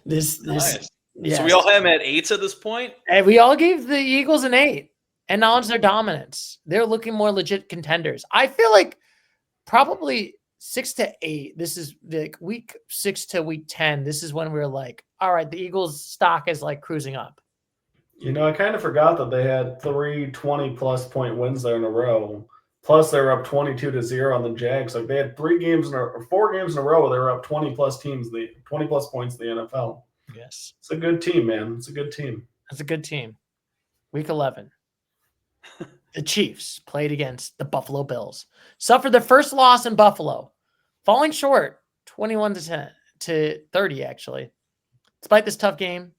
Nice.
Yes.
So we all have them at 8s at this point?
And we all gave the Eagles an 8. Acknowledge their dominance. They're looking more legit contenders. I feel like probably 6 to 8. This is like week 6 to week 10. This is when we were like, all right, the Eagles stock is like cruising up.
I kind of forgot that they had 3 20-plus point wins there in a row. Plus, they were up 22-0 on the Jags. Like they had 4 games in a row. They were up 20-plus teams, 20-plus points in the NFL.
Yes,
it's a good team, man. It's a good team.
It's a good team. Week 11, the Chiefs played against the Buffalo Bills. Suffered their first loss in Buffalo, falling short 21-10 to 30. Actually, despite this tough game,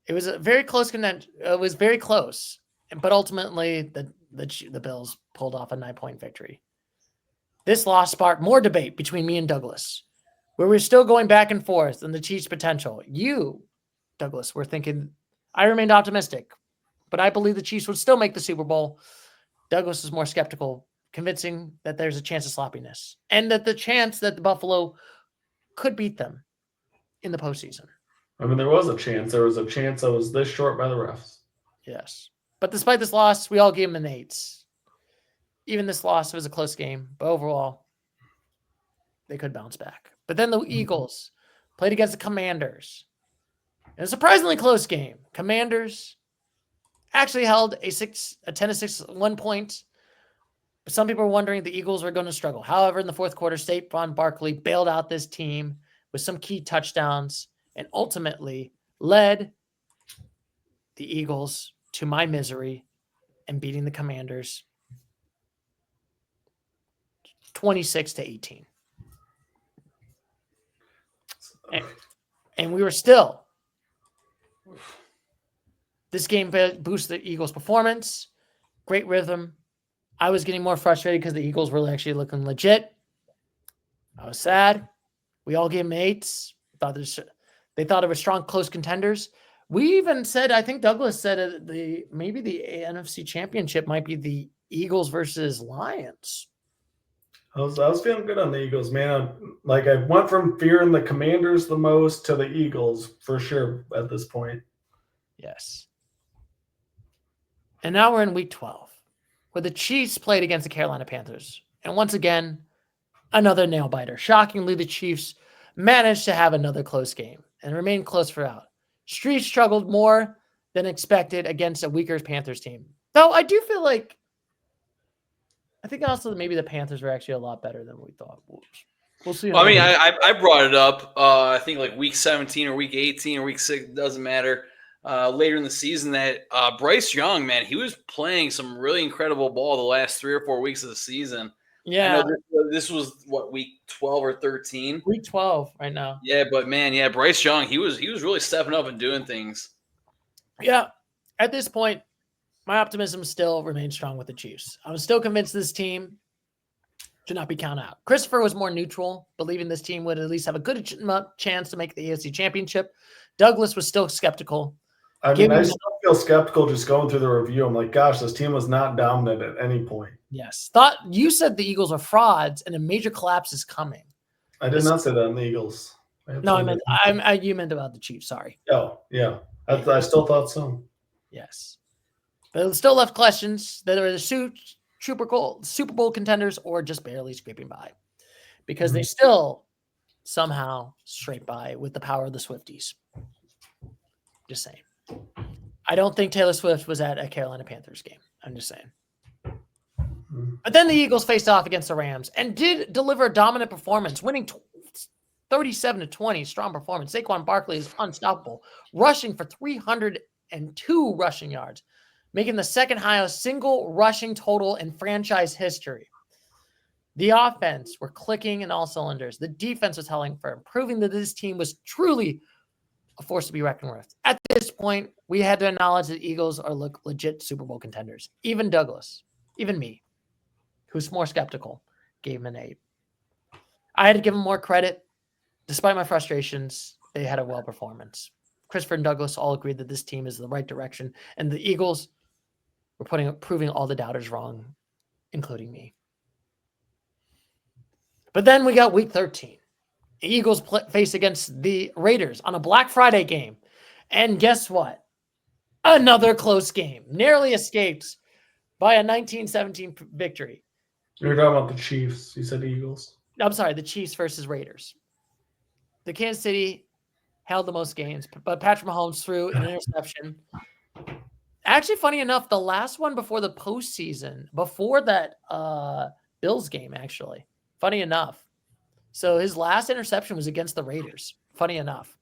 it was a very close contention. It was very close, but ultimately the Bills pulled off a 9-point victory. This loss sparked more debate between me and Douglas, where we're still going back and forth on the Chiefs' potential. You, Douglas, were thinking I remained optimistic, but I believe the Chiefs would still make the Super Bowl. Douglas is more skeptical, convincing that there's a chance of sloppiness and that the chance that the Buffalo could beat them in the postseason.
I mean, there was a chance. There was a chance that was this short by the refs.
Yes. But despite this loss, we all gave them an 8. Even this loss was a close game, but overall, they could bounce back. But then the Eagles played against the Commanders. In a surprisingly close game. Commanders actually held a 10-6 1 point. But some people were wondering if the Eagles were going to struggle. However, in the fourth quarter, Saquon Barkley bailed out this team with some key touchdowns and ultimately led the Eagles to my misery and beating the Commanders 26-18. And we were still. This game boosted the Eagles' performance. Great rhythm. I was getting more frustrated because the Eagles were actually looking legit. I was sad. We all gave them 8s. They thought it was strong, close contenders. We even said, I think Douglas said maybe the NFC Championship might be the Eagles versus Lions.
I was feeling good on the Eagles, man. Like I went from fearing the Commanders the most to the Eagles for sure at this point.
Yes. And now we're in week 12, where the Chiefs played against the Carolina Panthers. And once again, another nail biter. Shockingly, the Chiefs managed to have another close game and remain close throughout. Street struggled more than expected against a weaker Panthers team. Though I do feel like, I think also maybe the Panthers were actually a lot better than we thought. We'll see.
Well, I mean, I brought it up, I think like week 17 or week 18 or week 6, doesn't matter, later in the season that Bryce Young, man, he was playing some really incredible ball the last 3 or 4 weeks of the season.
Yeah.
I know this was what, week 12 or 13?
Week 12 right now.
Yeah, but man, yeah, Bryce Young, he was really stepping up and doing things.
Yeah. At this point, my optimism still remains strong with the Chiefs. I was still convinced this team should not be counted out. Christopher was more neutral, believing this team would at least have a good chance to make the AFC Championship. Douglas was still skeptical.
I mean, I still feel skeptical just going through the review. I'm like, gosh, this team was not dominant at any point.
Yes. You said the Eagles are frauds and a major collapse is coming.
I did not say that on the Eagles.
No, you meant about the Chiefs. Sorry.
Oh, yeah. I still thought so.
Yes. But it still left questions that are the Super Bowl contenders or just barely scraping by. Because they still somehow scrape by with the power of the Swifties. Just saying. I don't think Taylor Swift was at a Carolina Panthers game. I'm just saying. But then the Eagles faced off against the Rams and did deliver a dominant performance, winning 37-20. Strong performance. Saquon Barkley is unstoppable, rushing for 302 rushing yards, making the second highest single rushing total in franchise history. The offense were clicking in all cylinders. The defense was telling firm, proving that this team was truly a force to be reckoned with. At this point, we had to acknowledge that Eagles are legit Super Bowl contenders. Even Douglas, even me, who's more skeptical, gave him an 8. I had to give him more credit. Despite my frustrations, they had a well performance. Christopher and Douglas all agreed that this team is the right direction, and the Eagles were proving all the doubters wrong, including me. But then we got Week 13. The Eagles face against the Raiders on a Black Friday game, and guess what? Another close game, narrowly escaped by a 19-17 victory.
You're talking about the Chiefs. You said Eagles.
I'm sorry, the Chiefs versus Raiders. The Kansas City held the most games, but Patrick Mahomes threw an interception. Actually, funny enough, the last one before the postseason, before that Bills game, actually. Funny enough. So his last interception was against the Raiders. Funny enough.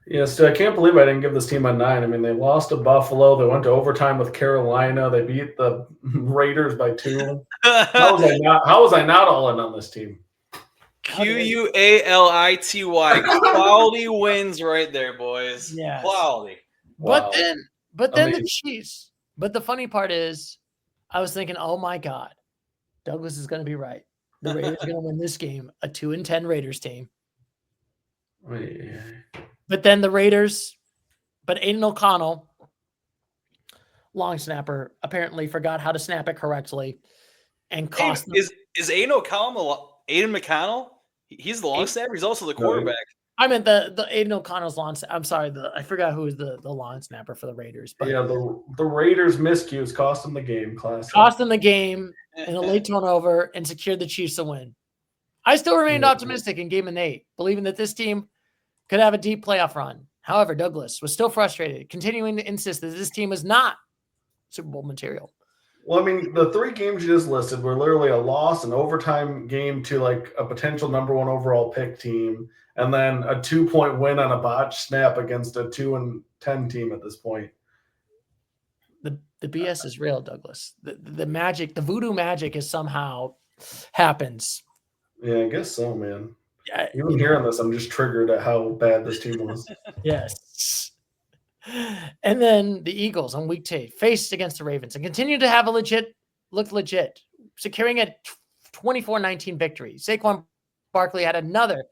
Yeah, Stu, I can't believe I didn't give this team a 9. I mean, they lost to Buffalo. They went to overtime with Carolina. They beat the Raiders by 2. How was I not all in on this team?
Quality. Quality wins right there, boys.
Yeah.
Quality.
Wow. But then the Chiefs. But the funny part is, I was thinking, oh my God, Douglas is going to be right. The Raiders are going to win this game, a 2-10 Raiders team.
Yeah.
But then the Raiders, but Aiden O'Connell, long snapper, apparently forgot how to snap it correctly and cost them.
Is Aiden O'Connell Aiden McConnell? He's the long snapper. He's also the quarterback.
I meant the Aiden O'Connell's long. I'm sorry, I forgot who was the long snapper for the Raiders. But
yeah, the Raiders miscues cost them the game. Classic.
Cost them the game in a late turnover and secured the Chiefs a win. I still remained optimistic in Game 8, believing that this team could have a deep playoff run. However, Douglas was still frustrated, continuing to insist that this team was not Super Bowl material.
Well, I mean, the 3 games you just listed were literally a loss, an overtime game to like a potential number 1 overall pick team, and then a 2-point win on a botched snap against a 2-10 team at this point.
The BS is real, Douglas. The magic, the voodoo magic is somehow happens.
Yeah, I guess so, man.
Yeah,
even hearing this, I'm just triggered at how bad this team was.
Yes. And then the Eagles on Week 2 faced against the Ravens and continued to have look legit, securing a 24-19 victory. Saquon Barkley had another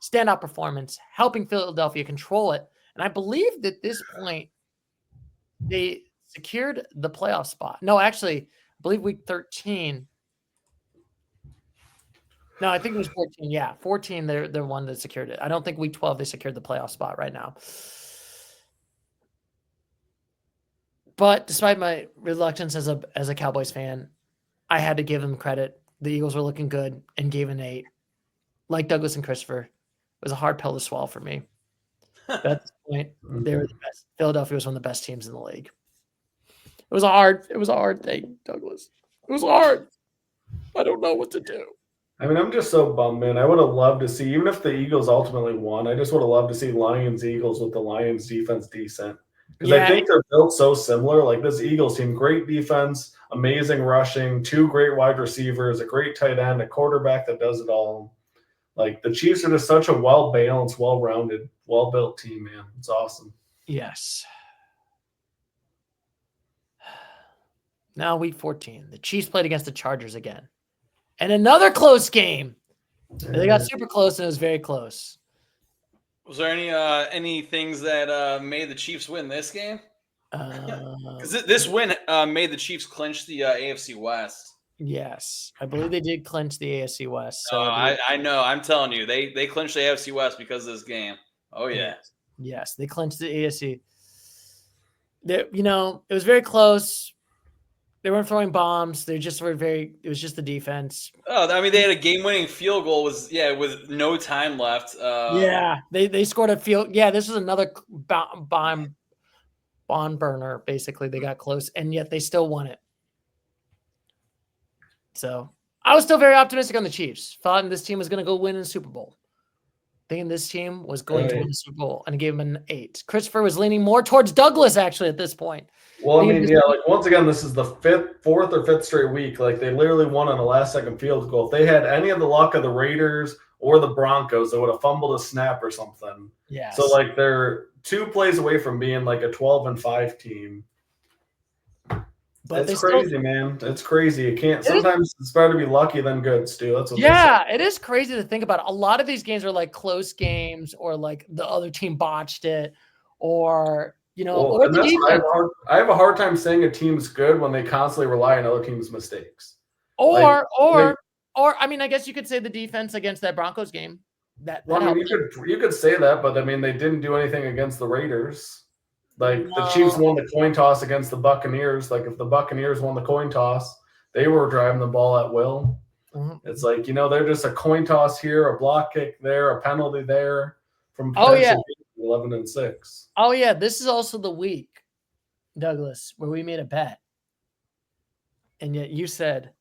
standout performance, helping Philadelphia control it. And I believe that at this point, they secured the playoff spot. No, actually, I believe Week 13. No, I think it was 14. Yeah, 14, they're the one that secured it. I don't think Week 12 they secured the playoff spot right now. But despite my reluctance as a Cowboys fan, I had to give them credit. The Eagles were looking good and gave an 8. Like Douglas and Christopher, it was a hard pill to swallow for me. But at this point, they were the best. Philadelphia was one of the best teams in the league. It was a hard thing, Douglas. It was hard. I don't know what to do.
I mean, I'm just so bummed, man. I would have loved to see, even if the Eagles ultimately won, I just would have loved to see Lions-Eagles with the Lions defense decent. Because I think they're built so similar. Like this Eagles team, great defense, amazing rushing, 2 great wide receivers, a great tight end, a quarterback that does it all. Like the Chiefs are just such a well-balanced, well-rounded, well-built team, man. It's awesome.
Yes. Now Week 14, the Chiefs played against the Chargers again. And another close game. They got super close, and it was very close.
Was there any things that made the Chiefs win this game? Because this win made the Chiefs clinch the AFC West.
Yes, I believe they did clinch the AFC West. So
I know. I'm telling you, they clinched the AFC West because of this game. Oh yeah.
Yes, they clinched the AFC. It was very close. They weren't throwing bombs. They just were it was just the defense.
Oh, I mean, they had a game-winning field goal with no time left.
They scored a field. Yeah, this was another bomb burner, basically. They got close, and yet they still won it. So I was still very optimistic on the Chiefs. Thought this team was going to go win in the Super Bowl. Thinking this team was going to win the Super Bowl, and I gave him an 8. Christopher was leaning more towards Douglas, actually, at this point.
Well, I mean, like once again, this is the 4th or 5th straight week. Like they literally won on a last-second field goal. If they had any of the luck of the Raiders or the Broncos, they would have fumbled a snap or something.
Yeah.
So like they're 2 plays away from being like a 12-5 team.
But
it's crazy, man. It's crazy. You can't. Sometimes it's better to be lucky than good, Stu. That's what
it is crazy to think about. A lot of these games are like close games, or like the other team botched it, or or the defense.
I have a hard time saying a team's good when they constantly rely on other teams' mistakes.
Or I mean, I guess you could say the defense against that Broncos game.
You could say that, but I mean, they didn't do anything against the Raiders. Like the Chiefs won the coin toss against the Buccaneers. Like if the Buccaneers won the coin toss, they were driving the ball at will. Mm-hmm. It's like, they're just a coin toss here, a block kick there, a penalty there from 11-6.
Oh yeah, this is also the week, Douglas, where we made a bet. And yet you said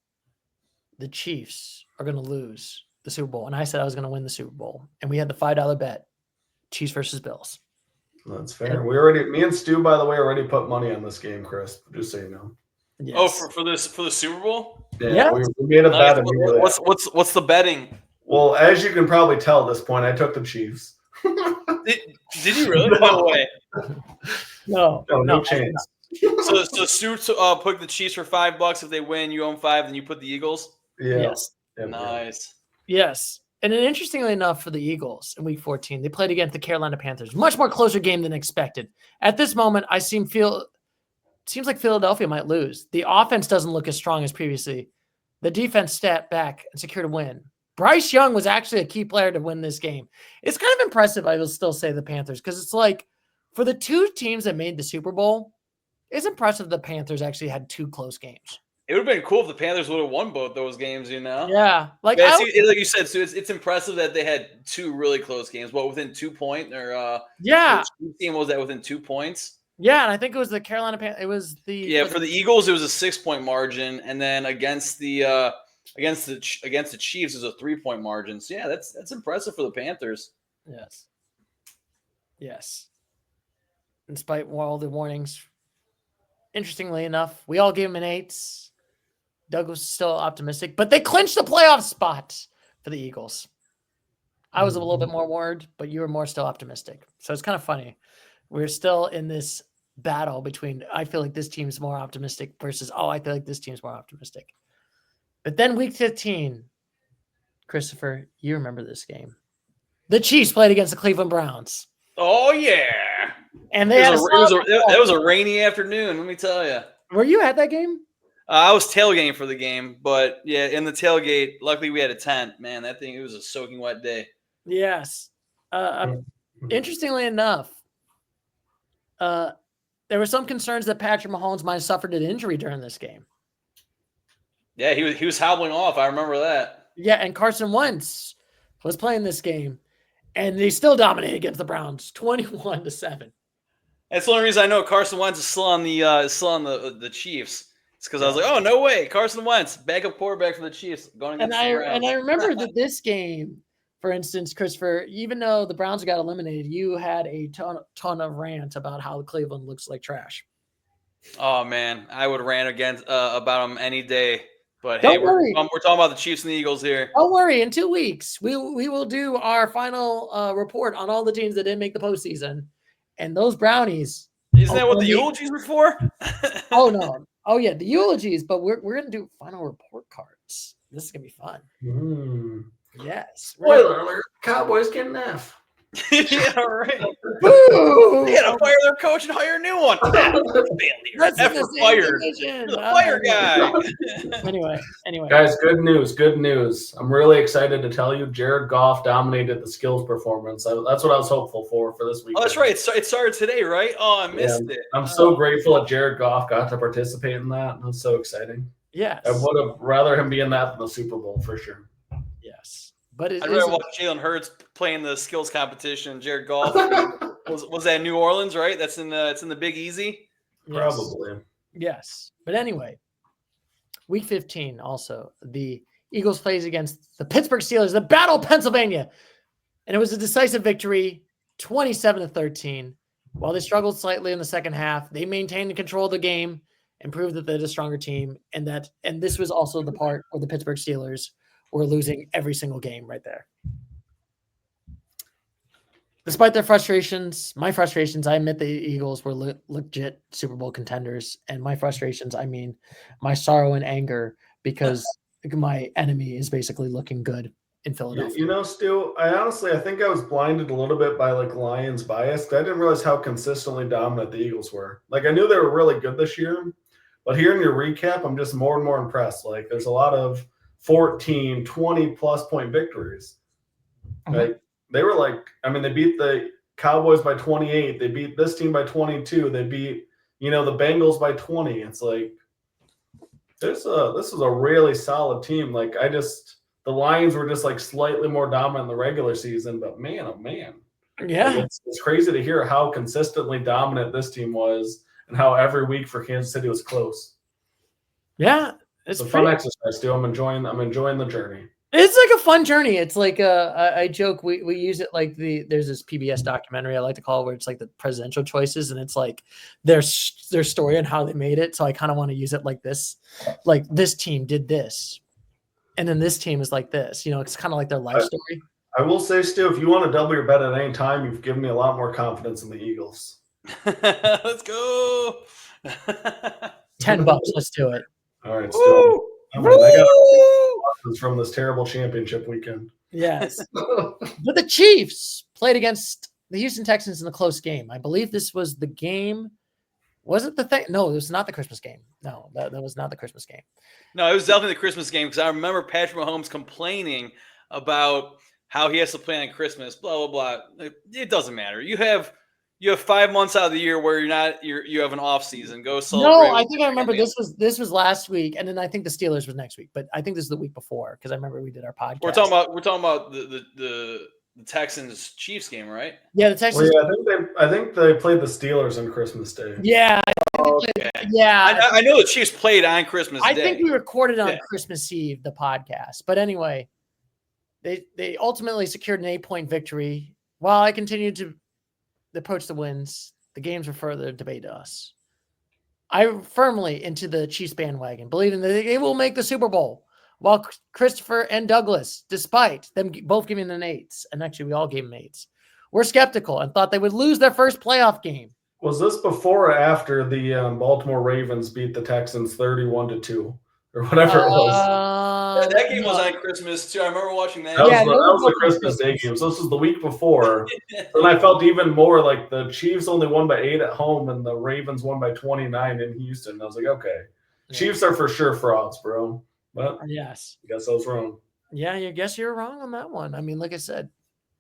the Chiefs are going to lose the Super Bowl. And I said I was going to win the Super Bowl. And we had the $5 bet, Chiefs versus Bills.
That's fair. Me and Stu, by the way, already put money on this game, Chris, just so you know.
Yes. Oh, for the Super Bowl?
Yeah. We made a bet.
What's the betting?
Well, as you can probably tell at this point, I took the Chiefs.
Did you really? No way.
No chance.
So Stu put the Chiefs for $5. If they win, you own 5, then you put the Eagles?
Yeah.
Yes.
Nice.
Yes. And interestingly enough, for the Eagles in Week 14, they played against the Carolina Panthers. Much more closer game than expected. At this moment, seems like Philadelphia might lose. The offense doesn't look as strong as previously. The defense stepped back and secured a win. Bryce Young was actually a key player to win this game. It's kind of impressive, I will still say, the Panthers, because it's like for the two teams that made the Super Bowl, it's impressive the Panthers actually had 2 close games.
It would have been cool if the Panthers would have won both those games,
Yeah.
Like you said, so it's impressive that they had 2 really close games, but within 2 points, or which team was that within 2 points?
Yeah, and I think it was the Carolina Panthers. It was
for the Eagles, it was a 6-point margin, and then against the Chiefs, it was a 3-point margin. So yeah, that's impressive for the Panthers.
Yes. Despite all the warnings, interestingly enough, we all gave them an 8. Doug was still optimistic, but they clinched the playoff spot for the Eagles. I was a little bit more worried, but you were more still optimistic. So it's kind of funny. We're still in this battle between, I feel like this team's more optimistic versus, I feel like this team's more optimistic. But then Week 15, Christopher, you remember this game. The Chiefs played against the Cleveland Browns.
Oh, yeah.
And that
was a rainy afternoon, let me tell you.
Were you at that game?
I was tailgating for the game, but yeah, in the tailgate, luckily we had a tent. Man, it was a soaking wet day.
Yes. Interestingly enough, there were some concerns that Patrick Mahomes might have suffered an injury during this game.
Yeah, he was hobbling off. I remember that.
Yeah, and Carson Wentz was playing this game, and they still dominated against the Browns, 21-7.
That's the only reason I know Carson Wentz is still on the Chiefs. It's because I was like, oh, no way. Carson Wentz, backup quarterback for the Chiefs. Going against the Browns.
And I remember that this game, for instance, Christopher, even though the Browns got eliminated, you had a ton of rant about how Cleveland looks like trash.
Oh, man. I would rant about them any day. But hey, we're talking about the Chiefs and the Eagles here.
Don't worry. In 2 weeks, we will do our final report on all the teams that didn't make the postseason. And those Brownies.
Isn't that what the eulogies were for?
Oh, no. Oh, yeah, the eulogies. But we're going to do final report cards. This is going to be fun. Yes.
Spoiler alert. Cowboys get an F.
Yeah, right. They had to fire their coach and hire a new one. That's fired. The fire guy.
Anyway.
Guys, good news. I'm really excited to tell you Jared Goff dominated the skills performance. That's what I was hopeful for this week.
Oh, that's right. It started today, right? Oh, I missed it.
I'm so grateful that Jared Goff got to participate in that. That's so exciting.
Yes.
I would have rather him be in that than the Super Bowl for sure.
Yes. But
I'd rather watch Jalen Hurts playing the skills competition. Jared Goff was that New Orleans, right? It's in the Big Easy.
Yes.
Probably.
Yes. But anyway, Week 15 also, the Eagles plays against the Pittsburgh Steelers, the Battle of Pennsylvania. And it was a decisive victory, 27-13. While they struggled slightly in the second half, they maintained control of the game and proved that they're the stronger team. And this was also the part where the Pittsburgh Steelers were losing every single game right there. Despite their frustrations, my frustrations, I admit the Eagles were legit Super Bowl contenders. And my frustrations, I mean my sorrow and anger because my enemy is basically looking good in Philadelphia.
You know, Stu, I think I was blinded a little bit by like Lions bias. I didn't realize how consistently dominant the Eagles were. Like I knew they were really good this year, but hearing your recap, I'm just more and more impressed. Like there's a lot of 14, 20 plus point victories. Like they were like, I mean, they beat the Cowboys by 28. They beat this team by 22. They beat, the Bengals by 20. It's like this is a really solid team. Like the Lions were just like slightly more dominant in the regular season, but man, oh man.
Yeah.
Like it's crazy to hear how consistently dominant this team was and how every week for Kansas City was close.
Yeah.
It's a fun exercise, too. I'm enjoying the journey.
It's like a fun journey. It's like I joke we use it like there's this PBS documentary I like to call it where it's like the presidential choices and it's like their story and how they made it. So I kind of want to use it like this team did this, and then this team is like this. It's kind of like their life story.
I will say, Stu, if you want to double your bet at any time, you've given me a lot more confidence in the Eagles.
Let's go.
$10. Let's do it.
All right, Stu. I got losses from this terrible championship weekend.
Yes. But the Chiefs played against the Houston Texans in a close game. I believe this was the game. Was it the thing? No, it was not the Christmas game. No, that was not the Christmas game.
No, it was definitely the Christmas game because I remember Patrick Mahomes complaining about how he has to play on Christmas, blah, blah, blah. It doesn't matter. You have 5 months out of the year where you have an off season. Go celebrate.
No, I think I remember this was last week, and then I think the Steelers was next week. But I think this is the week before because I remember we did our podcast.
We're talking about the Texans Chiefs game, right?
Yeah, the Texans.
Well, yeah, I think they played the Steelers on Christmas Day.
Yeah,
I know the Chiefs played on Christmas Day.
I think we recorded on Christmas Eve the podcast, but anyway, they ultimately secured an 8-point victory. While I continued to approach the wins, the games were further debated to us. I firmly into the Chiefs bandwagon, believing that they will make the Super Bowl. While Christopher and Douglas, despite them both giving them 8s, and actually we all gave them 8s, were skeptical and thought they would lose their first playoff game.
Was this before or after the Baltimore Ravens beat the Texans 31-2 or whatever it was?
That game was on Christmas too. I remember watching that.
That was the Christmas Day game. So this was the week before. And I felt even more like the Chiefs only won by 8 at home and the Ravens won by 29 in Houston. I was like, okay, Chiefs are for sure frauds, bro. But
yes,
I guess I was wrong.
Yeah, I guess you're wrong on that one. I mean, like I said,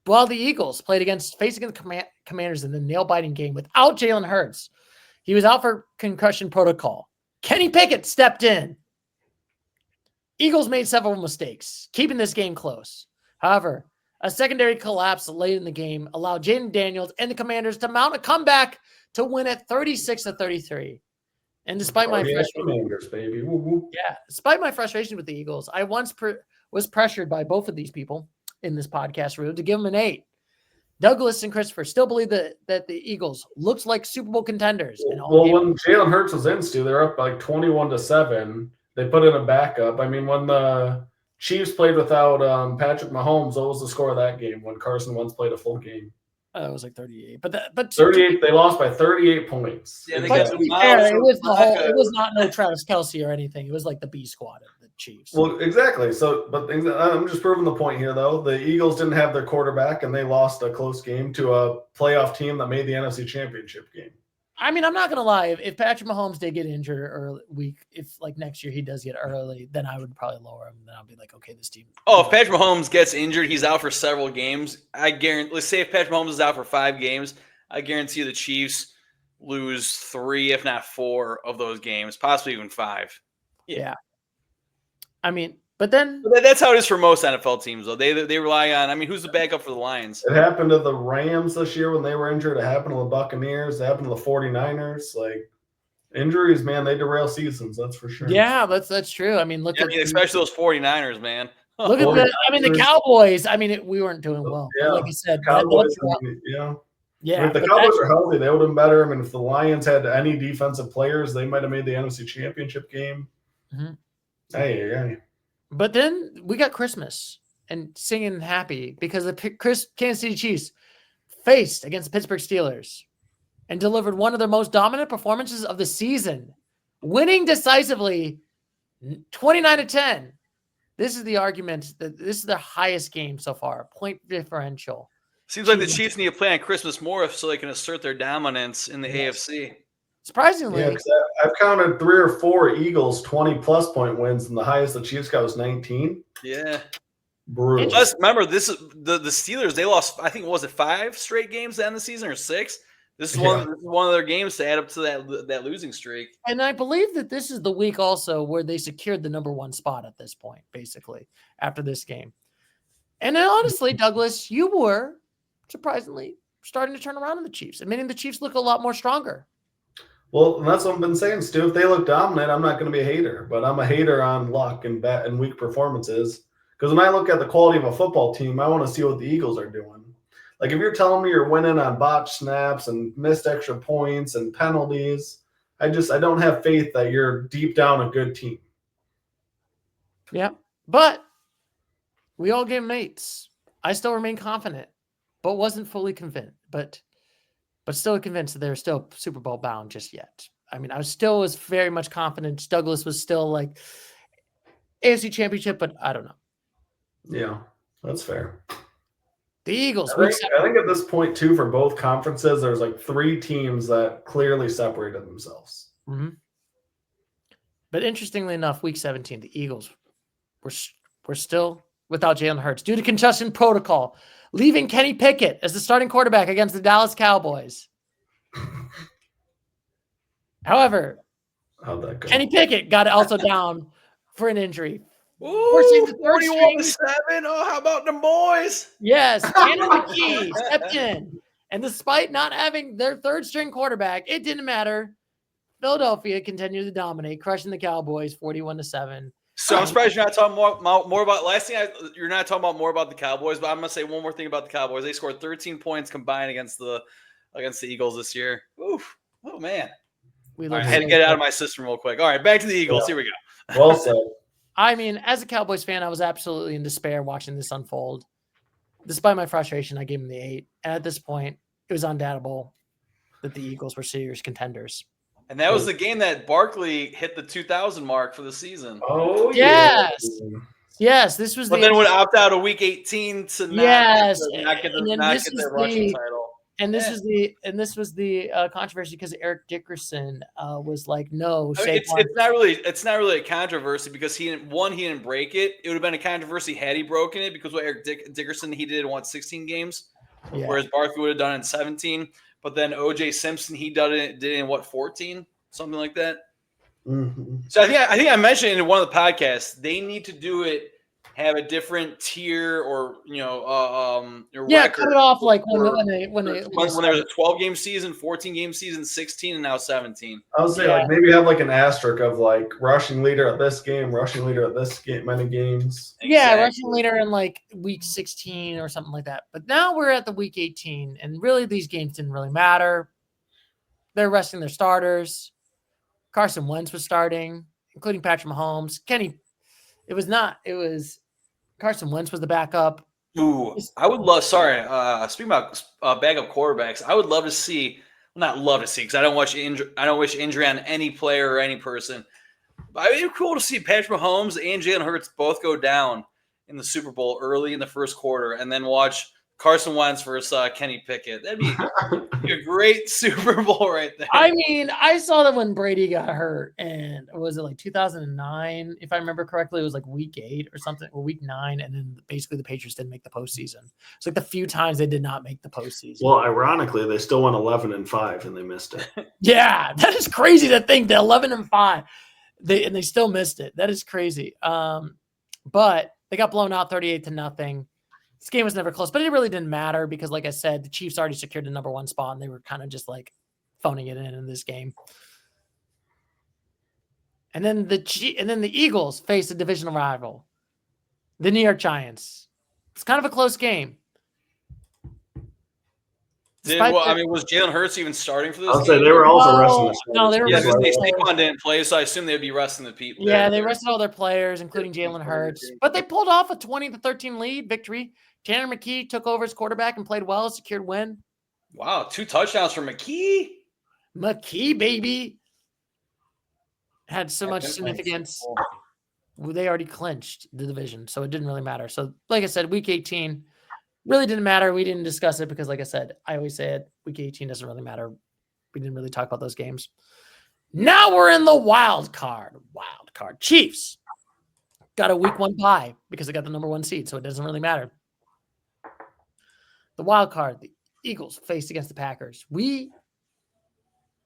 while the Eagles facing the Commanders in the nail-biting game without Jalen Hurts, he was out for concussion protocol. Kenny Pickett stepped in. Eagles made several mistakes, keeping this game close. However, a secondary collapse late in the game allowed Jaden Daniels and the Commanders to mount a comeback to win at 36-33. And despite my frustration,
baby. Woo, woo.
Yeah, despite my frustration with the Eagles, I once was pressured by both of these people in this podcast room to give them an 8. Douglas and Christopher still believe that the Eagles looks like Super Bowl contenders.
Well, when Jalen Hurts was in, Stu, they're up like 21-7. They put in a backup. I mean, when the Chiefs played without Patrick Mahomes, what was the score of that game when Carson Wentz played a full game?
It was like 38, but
38. They lost by 38 points.
Yeah, but to be fair, it was not no Travis Kelce or anything. It was like the B squad of the Chiefs.
Well, exactly. So, but I'm just proving the point here, though. The Eagles didn't have their quarterback, and they lost a close game to a playoff team that made the NFC Championship game.
I mean, I'm not gonna lie. If Patrick Mahomes did get injured early week, if like next year he does get early, then I would probably lower him. Then I'll be like, okay, this team.
Oh, if Patrick Mahomes gets injured, he's out for several games. I guarantee. Let's say if Patrick Mahomes is out for 5 games, I guarantee the Chiefs lose 3, if not 4, of those games, possibly even 5.
Yeah. I mean, but
that's how it is for most NFL teams, though. They rely on. I mean, who's the backup for the Lions?
It happened to the Rams this year when they were injured. It happened to the Buccaneers. It happened to the 49ers. Like injuries, man, they derail seasons. That's for sure.
Yeah, that's true. I mean,
especially those 49ers, man.
Look at the Cowboys. I mean, we weren't doing well.
Yeah.
Like you said,
Cowboys.
Yeah.
If the Cowboys are healthy, they would have been better. I mean, if the Lions had any defensive players, they might have made the NFC Championship game.
Mm-hmm.
Hey.
But then we got Christmas and singing happy because the Kansas City Chiefs faced against the Pittsburgh Steelers and delivered one of their most dominant performances of the season, winning decisively 29-10. This is the argument that this is their highest game so far, point differential.
Seems like the Chiefs need to play on Christmas more so they can assert their dominance in the AFC.
Surprisingly.
Yeah, I've counted 3 or 4 Eagles 20-plus point wins, and the highest the Chiefs got was 19.
Yeah.
Brutal.
Plus, remember, this is the Steelers. They lost, I think, was it 5 straight games to end the season or 6? This is one of their games to add up to that losing streak.
And I believe that this is the week also where they secured the number 1 spot at this point, basically, after this game. And then honestly, Douglas, you were surprisingly starting to turn around in the Chiefs, admitting the Chiefs look a lot more stronger.
Well, and that's what I've been saying, Stu. If they look dominant, I'm not going to be a hater, but I'm a hater on luck and weak performances. Because when I look at the quality of a football team, I want to see what the Eagles are doing. Like if you're telling me you're winning on botched snaps and missed extra points and penalties, I don't have faith that you're deep down a good team.
Yeah, but we all gave mates. I still remain confident, but wasn't fully convinced. But still convinced that they're still Super Bowl bound just yet. I mean, I was very much confident. Douglas was still like AFC Championship, but I don't know.
Yeah, that's fair.
The Eagles.
I think at this point, too, for both conferences, there's like 3 teams that clearly separated themselves.
Mm-hmm. But interestingly enough, week 17, the Eagles were still without Jalen Hurts due to concussion protocol, leaving Kenny Pickett as the starting quarterback against the Dallas Cowboys. However,
how'd that go?
Kenny Pickett got also down for an injury.
Ooh, 41-7. Oh, how about them boys?
Yes, Tanner McKee stepped in. And despite not having their third string quarterback, it didn't matter. Philadelphia continued to dominate, crushing the Cowboys 41-7.
So I'm surprised you're not talking more about last thing. You're not talking about more about the Cowboys, but I'm gonna say one more thing about the Cowboys. They scored 13 points combined against the Eagles this year. Oof. Oh man. I had to get it out of my system real quick. All right, back to the Eagles. Yeah. Here we go.
Well said.
I mean, as a Cowboys fan, I was absolutely in despair watching this unfold. Despite my frustration, I gave them the 8. And at this point, it was undoubtable that the Eagles were serious contenders.
And that was the game that Barkley hit the 2,000 mark for the season.
Oh,
yes. Yes, this was
but then would opt out of week 18 to not get their rushing title.
And this was the controversy because Eric Dickerson was like, no.
It's not really a controversy because he didn't break it. It would have been a controversy had he broken it because what Eric Dickerson he did in 16 games, whereas Barkley would have done it in 17. But then O.J. Simpson he did it in 14, something like that.
Mm-hmm.
So I think I mentioned in one of the podcasts they need to do it. Have a different tier or record.
Cut it off like when
there's a 12-game season, 14-game season, 16, and now 17.
I would say like maybe have like an asterisk of like rushing leader at this game, rushing leader at this game, many games.
Yeah, rushing leader in like week 16 or something like that. But now we're at the week 18, and really these games didn't really matter. They're resting their starters. Carson Wentz was starting, including Patrick Mahomes. Carson Wentz was the backup.
Ooh, I would love. Sorry, speaking about backup quarterbacks, I would love to see. Well, not love to see because I don't wish injury on any player or any person. But it'd be cool to see Patrick Mahomes and Jalen Hurts both go down in the Super Bowl early in the first quarter, and then watch Carson Wentz versus Kenny Pickett. That'd be a great Super Bowl right there.
I mean, I saw that when Brady got hurt, and was it like 2009? If I remember correctly, it was like week 8 or something, or week 9, and then basically the Patriots didn't make the postseason. It's like the few times they did not make the postseason.
Well, ironically, they still went 11-5, and they missed it.
Yeah, that is crazy to think that 11-5, they still missed it. That is crazy. But they got blown out 38-0. This game was never close, but it really didn't matter because, like I said, the Chiefs already secured the number 1 spot, and they were kind of just like phoning it in this game. And then the Eagles faced a divisional rival, the New York Giants. It's kind of a close game.
Was Jalen Hurts even starting for this game?
I'll say they were also resting.
No, they were resting.
Saquon didn't play, so I assume they'd be resting the people.
Yeah, they rested all their players, including Jalen Hurts. But they pulled off a 20-13 lead victory. Tanner McKee took over as quarterback and played well, secured win.
Wow, 2 touchdowns for McKee.
McKee, baby. Had so much significance. They already clinched the division, so it didn't really matter. So, like I said, week 18 really didn't matter. We didn't discuss it because, like I said, I always say it, week 18 doesn't really matter. We didn't really talk about those games. Now we're in the wild card. Wild card. Chiefs got a week 1 bye because they got the number 1 seed, so it doesn't really matter. The wild card, the Eagles faced against the Packers. We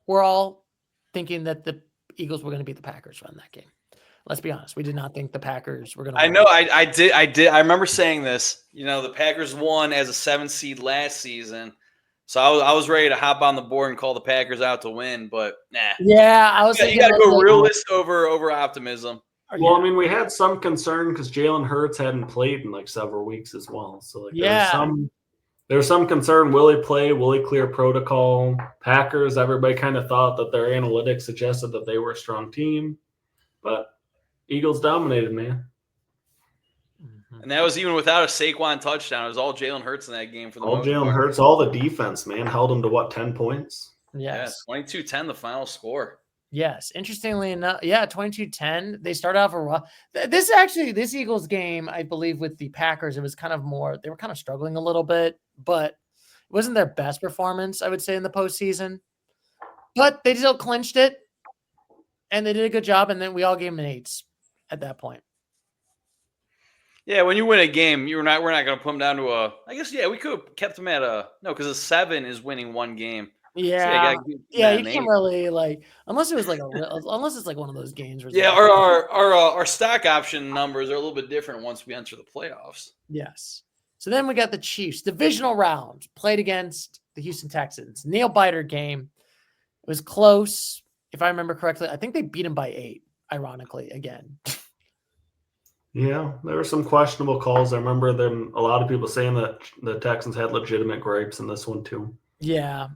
were all thinking that the Eagles were going to beat the Packers in that game. Let's be honest. We did not think the Packers were going to win.
I know. I did. I remember saying this. The Packers won as a 7 seed last season. So I was ready to hop on the board and call the Packers out to win, but nah.
Yeah, I was thinking
you got to go realist over optimism.
Well, I mean, we had some concern because Jalen Hurts hadn't played in like several weeks as well. So there's some concern. Will he play? Will he clear protocol? Packers, everybody kind of thought that their analytics suggested that they were a strong team, but Eagles dominated, man.
And that was even without a Saquon touchdown. It was all Jalen Hurts in that game for the
all Jalen Hurts, all the defense, man, held him to what, 10 points?
Yes.
Yeah, 22-10 the final score.
Yes. Interestingly enough, 22-10. They started off a rough. This Eagles game, I believe, with the Packers, it was kind of more, they were kind of struggling a little bit, but it wasn't their best performance, I would say, in the postseason. But they still clinched it, and they did a good job, and then we all gave them an 8 at that point.
Yeah, when you win a game, we're not going to put them down to a. I guess we could have kept them at because a 7 is winning 1 game.
Yeah, so you can't really unless it was unless it's like one of those games. Where
our stock option numbers are a little bit different once we enter the playoffs.
Yes. So then we got the Chiefs divisional round played against the Houston Texans. Nail biter game. It was close, if I remember correctly. I think they beat them by 8. Ironically, again.
Yeah, there were some questionable calls. I remember a lot of people saying that the Texans had legitimate gripes in this one too.
Yeah.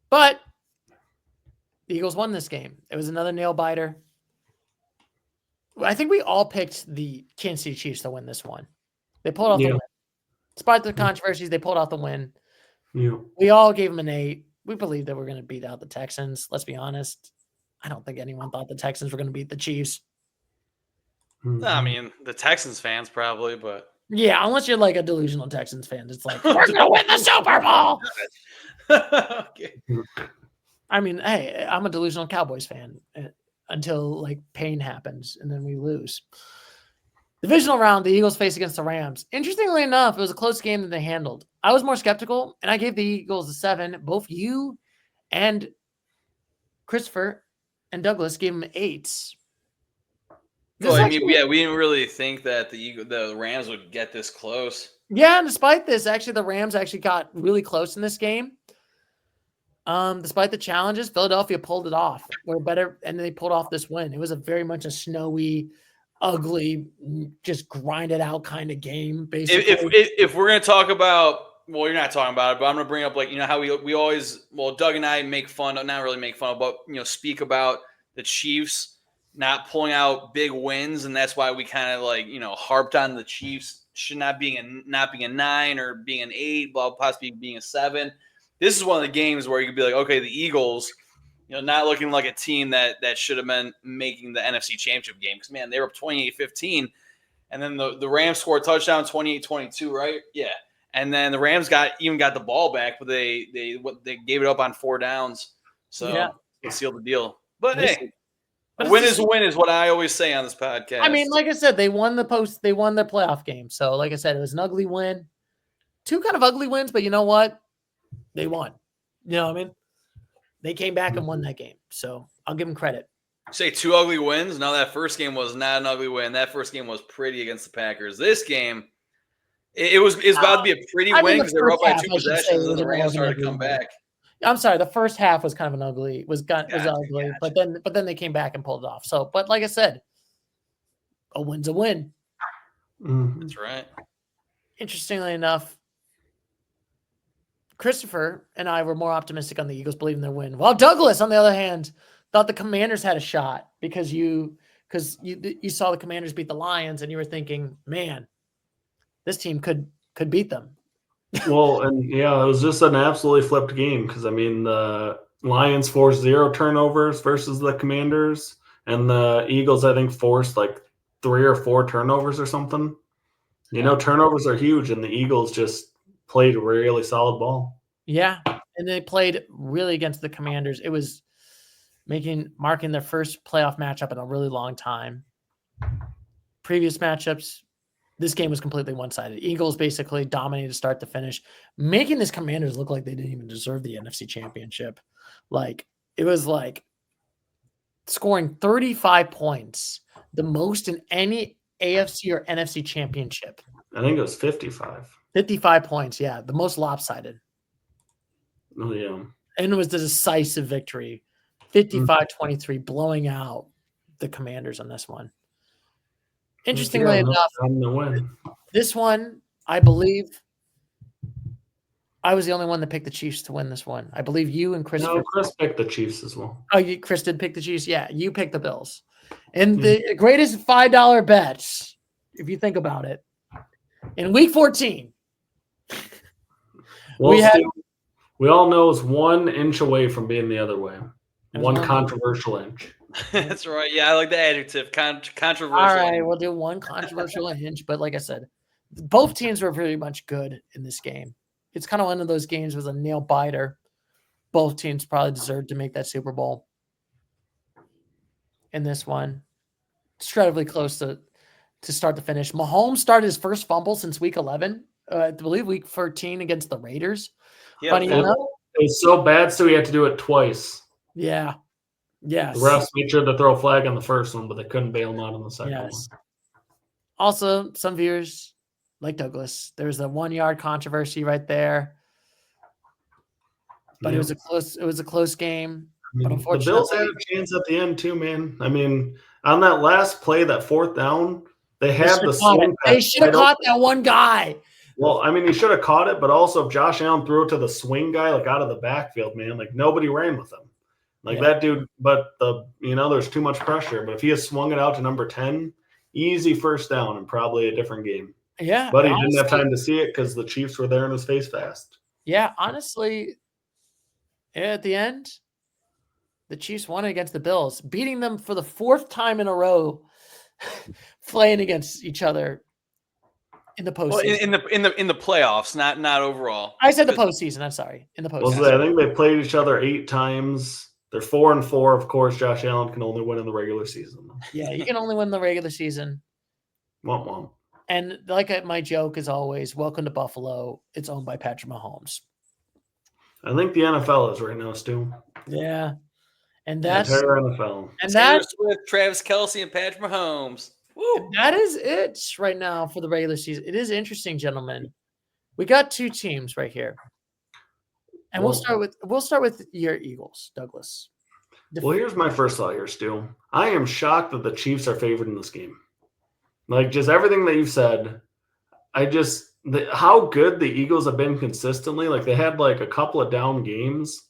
But the Eagles won this game. It was another nail biter. I think we all picked the Kansas City Chiefs to win this one. They pulled off the win. Despite the controversies, they pulled off the win.
Yeah.
We all gave them an 8. We believed that we're going to beat out the Texans. Let's be honest. I don't think anyone thought the Texans were going to beat the Chiefs.
I mean, the Texans fans probably, but
yeah, unless you're like a delusional Texans fan, it's like we're gonna win the Super Bowl.
Okay.
I mean, hey, I'm a delusional Cowboys fan until like pain happens and then we lose. Divisional round, the Eagles face against the Rams. Interestingly enough, it was a close game that they handled. I was more skeptical, and I gave the Eagles a 7. Both you and Christopher and Douglas gave them 8s.
Well, I mean, we didn't really think that the Rams would get this close.
Yeah, and despite this, actually, the Rams actually got really close in this game. Despite the challenges, Philadelphia pulled it off. We're better, and they pulled off this win. It was very much a snowy, ugly, just grind it out kind of game. Basically,
if we're gonna talk about, well, you're not talking about it, but I'm gonna bring up how we always, Doug and I make fun of, not really make fun of, but speak about the Chiefs not pulling out big wins, and that's why we kind of harped on the Chiefs should not being a 9 or being an 8, possibly being a 7. This is one of the games where you could be like, okay, the Eagles, not looking like a team that should have been making the NFC Championship game, because man, they were up 28-15, and then the Rams scored a touchdown 28-22, right? Yeah, and then the Rams got the ball back, but they gave it up on 4 downs, so they sealed the deal. But hey. A win is a win is what I always say on this podcast.
I mean, like I said, they won the playoff game. So, like I said, it was an ugly win. 2 kind of ugly wins, but you know what? They won. You know what I mean? They came back and won that game. So, I'll give them credit.
Say 2 ugly wins? No, that first game was not an ugly win. That first game was pretty against the Packers. This game, it's about to be a pretty win because they were up by 2 possessions and the Rams started to come back.
I'm sorry. The first half was kind of ugly, but then they came back and pulled it off. So, but like I said, a win's a win.
That's right.
Interestingly enough, Christopher and I were more optimistic on the Eagles believing their win, while Douglas, on the other hand, thought the Commanders had a shot because you saw the Commanders beat the Lions and you were thinking, man, this team could beat them.
Well, and yeah, it was just an absolutely flipped game because, I mean, the Lions forced 0 turnovers versus the Commanders, and the Eagles, I think, forced like 3 or 4 turnovers or something. You know, turnovers are huge, and the Eagles just played really solid ball.
Yeah, and they played really against the Commanders. It was marking their first playoff matchup in a really long time. Previous matchups, this game was completely one-sided. Eagles basically dominated start to finish, making this Commanders look like they didn't even deserve the NFC Championship. Like, it was like scoring 35 points, the most in any AFC or NFC championship.
I think it was 55.
55 points, yeah, the most lopsided.
Oh, yeah.
And it was the decisive victory, 55-23, blowing out the Commanders on this one. Interestingly enough, this one, I believe I was the only one that picked the Chiefs to win this one. I believe you and Chris.
No, Chris picked the Chiefs as well.
Oh, Chris did pick the Chiefs? Yeah, you picked the Bills. And the greatest $5 bets, if you think about it, in Week 14,
we all know it's 1 inch away from being the other way. One controversial inch.
That's right. Yeah, I like the adjective, controversial.
All right, we'll do one controversial inch. But like I said, both teams were pretty much good in this game. It's kind of one of those games with a nail biter. Both teams probably deserved to make that Super Bowl. In this one, incredibly close to start to finish. Mahomes started his first fumble since Week 11. I believe Week 13 against the Raiders.
Yeah, funny enough, it was so bad, so he had to do it twice.
Yeah. Yes.
The refs made sure to throw a flag on the first one, but they couldn't bail him out on the second one.
Also, some viewers like Douglas. There's a 1-yard controversy right there. But it was a close game.
I mean, but the Bills had a chance at the end too, man. I mean, on that last play, that 4th down, they had the swing.
They should have caught that one guy.
Well, I mean, he should have caught it, but also if Josh Allen threw it to the swing guy, like out of the backfield, man, like nobody ran with him. Like that dude, but there's too much pressure. But if he had swung it out to number 10, easy first down and probably a different game.
Yeah.
But he didn't have time to see it because the Chiefs were there in his face fast.
Yeah, honestly, at the end, the Chiefs won against the Bills, beating them for the 4th time in a row, playing against each other in the postseason.
Well, in the playoffs, not overall.
I said the postseason. I'm sorry, in the postseason.
Well, I think they played each other 8 times. They're 4-4. Of course, Josh Allen can only win in the regular season.
Yeah, you can only win the regular season.
Womp.
And like my joke is always, welcome to Buffalo. It's owned by Patrick Mahomes.
I think the NFL is right now, Stu.
Yeah. And that's
the entire NFL.
And that's with Travis Kelce and Patrick Mahomes.
Woo. That is it right now for the regular season. It is interesting, gentlemen. We got 2 teams right here. And we'll start with your Eagles, Douglas.
Well, here's my first thought here, Stu. I am shocked that the Chiefs are favored in this game. Like, just everything that you've said, how good the Eagles have been consistently. Like, they had, like, a couple of down games.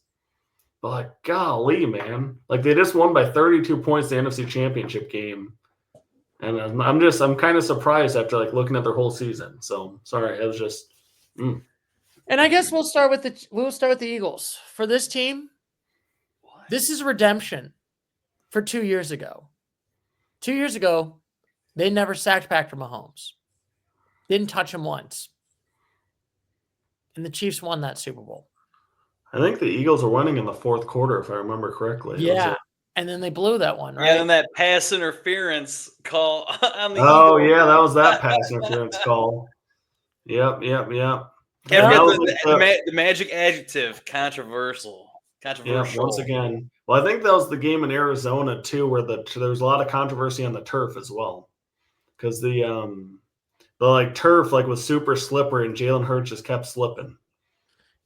But, like, golly, man. Like, they just won by 32 points the NFC Championship game. And I'm kind of surprised after, like, looking at their whole season. So, sorry, it was just
And I guess we'll start with the Eagles. For this team, this is redemption for 2 years ago. 2 years ago, they never sacked Patrick Mahomes. Didn't touch him once. And the Chiefs won that Super Bowl.
I think the Eagles were winning in the 4th quarter, if I remember correctly.
Yeah. And then they blew that one, right?
Yeah, and that pass interference call on the
Eagles. Yeah, that was that pass interference call. Yep.
Can't forget the magic adjective, controversial.
Yeah, once again. Well, I think that was the game in Arizona, too, where there was a lot of controversy on the turf as well. Because the turf was super slippery and Jalen Hurts just kept slipping.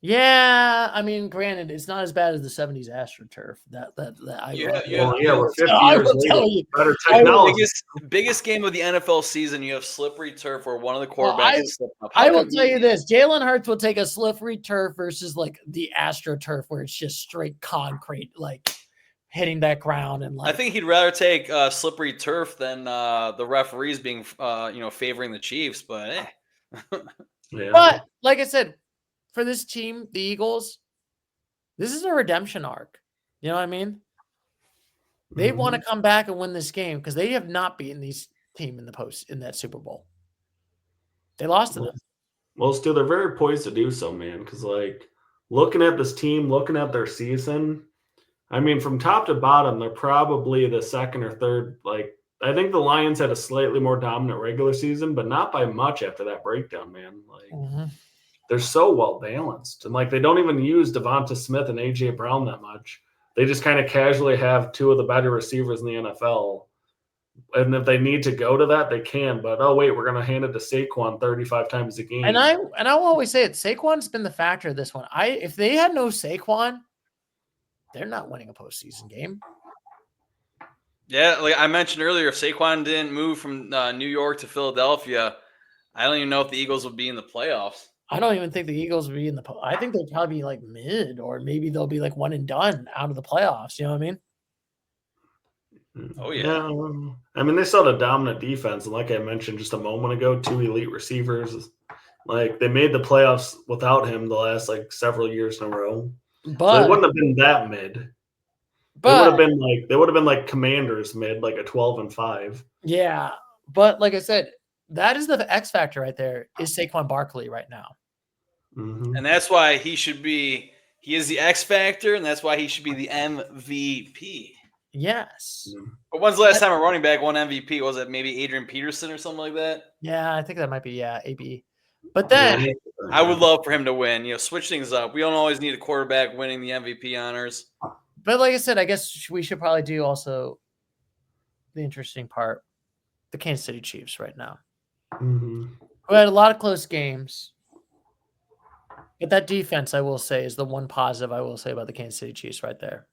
Yeah, I mean, granted, it's not as bad as the 70s AstroTurf.
We're 50 years later. Better technology.
Biggest game of the NFL season, you have slippery turf where one of the quarterbacks is slipping up.
I will tell you this. Jalen Hurts will take a slippery turf versus the AstroTurf where it's just straight concrete, hitting that ground. And
I think he'd rather take slippery turf than the referees being, favoring the Chiefs. But
But like I said, for this team, the Eagles, this is a redemption arc. You know what I mean? They want to come back and win this game because they have not beaten these team in that Super Bowl. They lost to them.
Well, still, they're very poised to do so, man. Because looking at this team, looking at their season, I mean, from top to bottom, they're probably the second or third. I think the Lions had a slightly more dominant regular season, but not by much after that breakdown, man. They're so well balanced, and they don't even use Devonta Smith and AJ Brown that much. They just kind of casually have two of the better receivers in the NFL. And if they need to go to that, they can. But, oh, wait, we're going to hand it to Saquon 35 times a game.
And I will always say it. Saquon's been the factor of this one. If they had no Saquon, they're not winning a postseason game.
Yeah, like I mentioned earlier, if Saquon didn't move from New York to Philadelphia, I don't even know if the Eagles would be in the playoffs.
I don't even think the Eagles would be in the – I think they'll probably be mid, or maybe they'll be one and done out of the playoffs. You know what I mean?
Oh, yeah.
I mean, they still had a dominant defense. And like I mentioned just a moment ago, two elite receivers. They made the playoffs without him the last, several years in a row.
But
so they wouldn't have been that mid. They would have been like Commanders mid, a 12-5.
Yeah. But like I said, that is the X factor right there is Saquon Barkley right now.
Mm-hmm.
And that's why he is the X factor, and that's why he should be the MVP.
Yes.
But when's the last time a running back won MVP? Was it maybe Adrian Peterson or something like that?
Yeah, I think that might be, AB. But then
I would love for him to win. Switch things up. We don't always need a quarterback winning the MVP honors.
But like I said, I guess we should probably do also the interesting part, the Kansas City Chiefs right now.
Mm-hmm.
We had a lot of close games. But that defense, I will say, is the one positive I will say about the Kansas City Chiefs right there.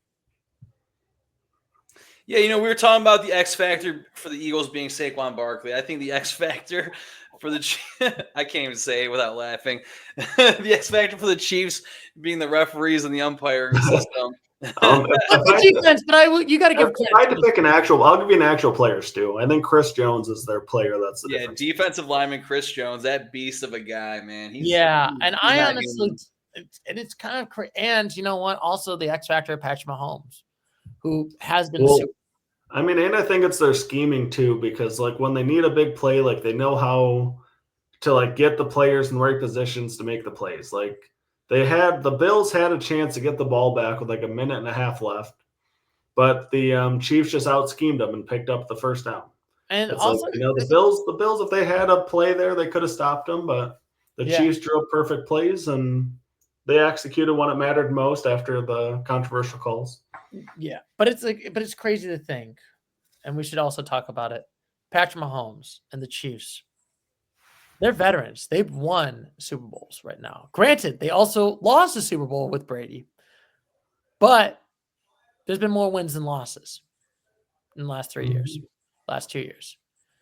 Yeah, we were talking about the X factor for the Eagles being Saquon Barkley. I think the X factor for the I can't even say it without laughing. The X factor for the Chiefs being the referees and the umpiring system.
Defense, but you got to give credit.
I had to pick I'll give you an actual player, Stu. I think Chris Jones is their player. That's the difference.
Defensive lineman Chris Jones, that beast of a guy, man.
I honestly, and it's kind of crazy. And you know what? Also, the X factor of Patrick Mahomes, who has been.
I mean, and I think it's their scheming too, because when they need a big play, they know how to get the players in the right positions to make the plays. The Bills had a chance to get the ball back with a minute and a half left, but the Chiefs just out schemed them and picked up the first down.
And
it's
also,
the Bills, if they had a play there, they could have stopped them, but the Chiefs drew up perfect plays and they executed when it mattered most after the controversial calls.
Yeah, but it's crazy to think, and we should also talk about it. Patrick Mahomes and the Chiefs. They're veterans. They've won Super Bowls right now. Granted, they also lost the Super Bowl with Brady. But there's been more wins than losses in the last 3 years, last 2 years.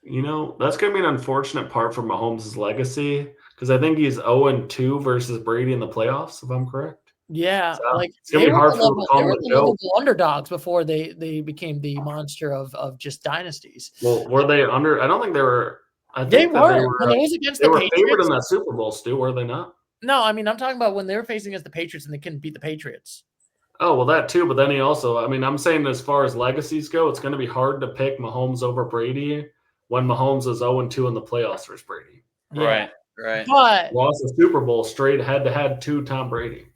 That's going to be an unfortunate part for Mahomes' legacy because I think he's 0-2 versus Brady in the playoffs, if I'm correct.
Yeah.
So it's going to be hard for them to call the joke.
Underdogs before they became the monster of just dynasties.
Well, were they under? I don't think they were.
They were. When it was against the Patriots.
They were favored in that Super Bowl, Stu, were they not?
No, I mean, I'm talking about when they were facing against the Patriots and they couldn't beat the Patriots.
Oh, well, that too. But then I'm saying as far as legacies go, it's going to be hard to pick Mahomes over Brady when Mahomes is 0-2 in the playoffs versus Brady.
Yeah. Right.
But
lost the Super Bowl straight head-to-head to Tom Brady.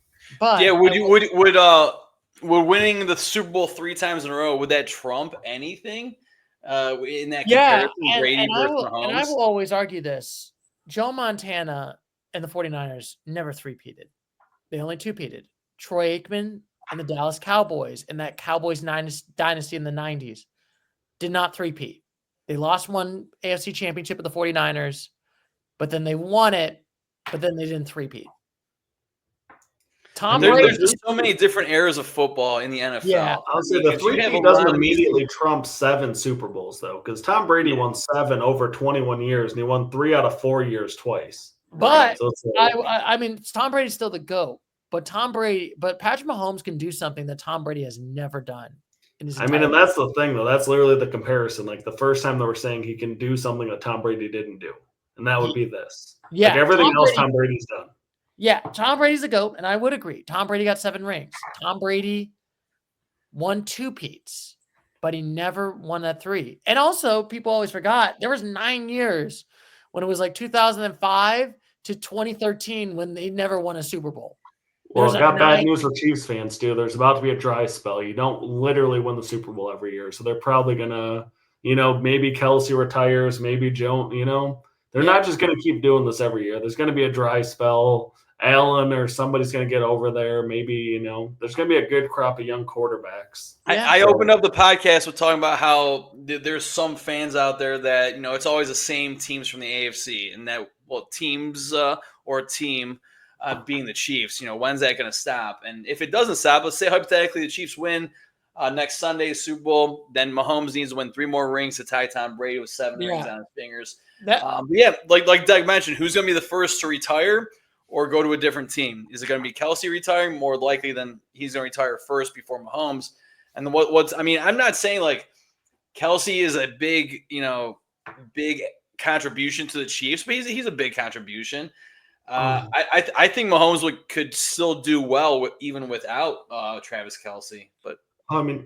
But
would winning the Super Bowl 3 times in a row, would that trump anything? In that
comparison,
Brady versus Mahomes?
And I will always argue this. Joe Montana and the 49ers never three-peated. They only two-peated. Troy Aikman and the Dallas Cowboys and that Cowboys dynasty in the 90s did not three-peat. They lost one AFC championship with the 49ers, but then they won it, but then they didn't three-peat.
There's so many different eras of football in the NFL.
Yeah,
I'll say the 3-peat doesn't immediately trump 7 Super Bowls, though, because Tom Brady won 7 over 21 years, and he won 3 out of 4 years twice.
But so I mean, Tom Brady's still the GOAT, but Patrick Mahomes can do something that Tom Brady has never done. And
that's the thing, though. That's literally the comparison. The first time they were saying he can do something that Tom Brady didn't do, and that would be this.
Yeah,
everything else Tom Brady's done.
Yeah, Tom Brady's the GOAT, and I would agree. Tom Brady got 7 rings. Tom Brady won 2 Peats, but he never won that 3. And also, people always forgot, there was 9 years when it was like 2005 to 2013 when they never won a Super Bowl.
Well, I got bad news for Chiefs fans, too. There's about to be a dry spell. You don't literally win the Super Bowl every year, so they're probably going to, maybe Kelsey retires, maybe Jones, They're not just going to keep doing this every year. There's going to be a dry spell. Allen or somebody's going to get over there. Maybe, there's going to be a good crop of young quarterbacks.
I opened up the podcast with talking about how there's some fans out there that, it's always the same teams from the AFC and that, teams or a team being the Chiefs, when's that going to stop? And if it doesn't stop, let's say hypothetically the Chiefs win next Sunday, Super Bowl, then Mahomes needs to win 3 more rings to tie Tom Brady with 7 rings on his fingers. Like Doug mentioned, who's going to be the first to retire or go to a different team? Is it going to be Kelsey retiring? More likely than he's going to retire first before Mahomes. And then I'm not saying like Kelsey is a big contribution to the Chiefs, but he's a big contribution. I think Mahomes could still do well even without Travis Kelsey, but.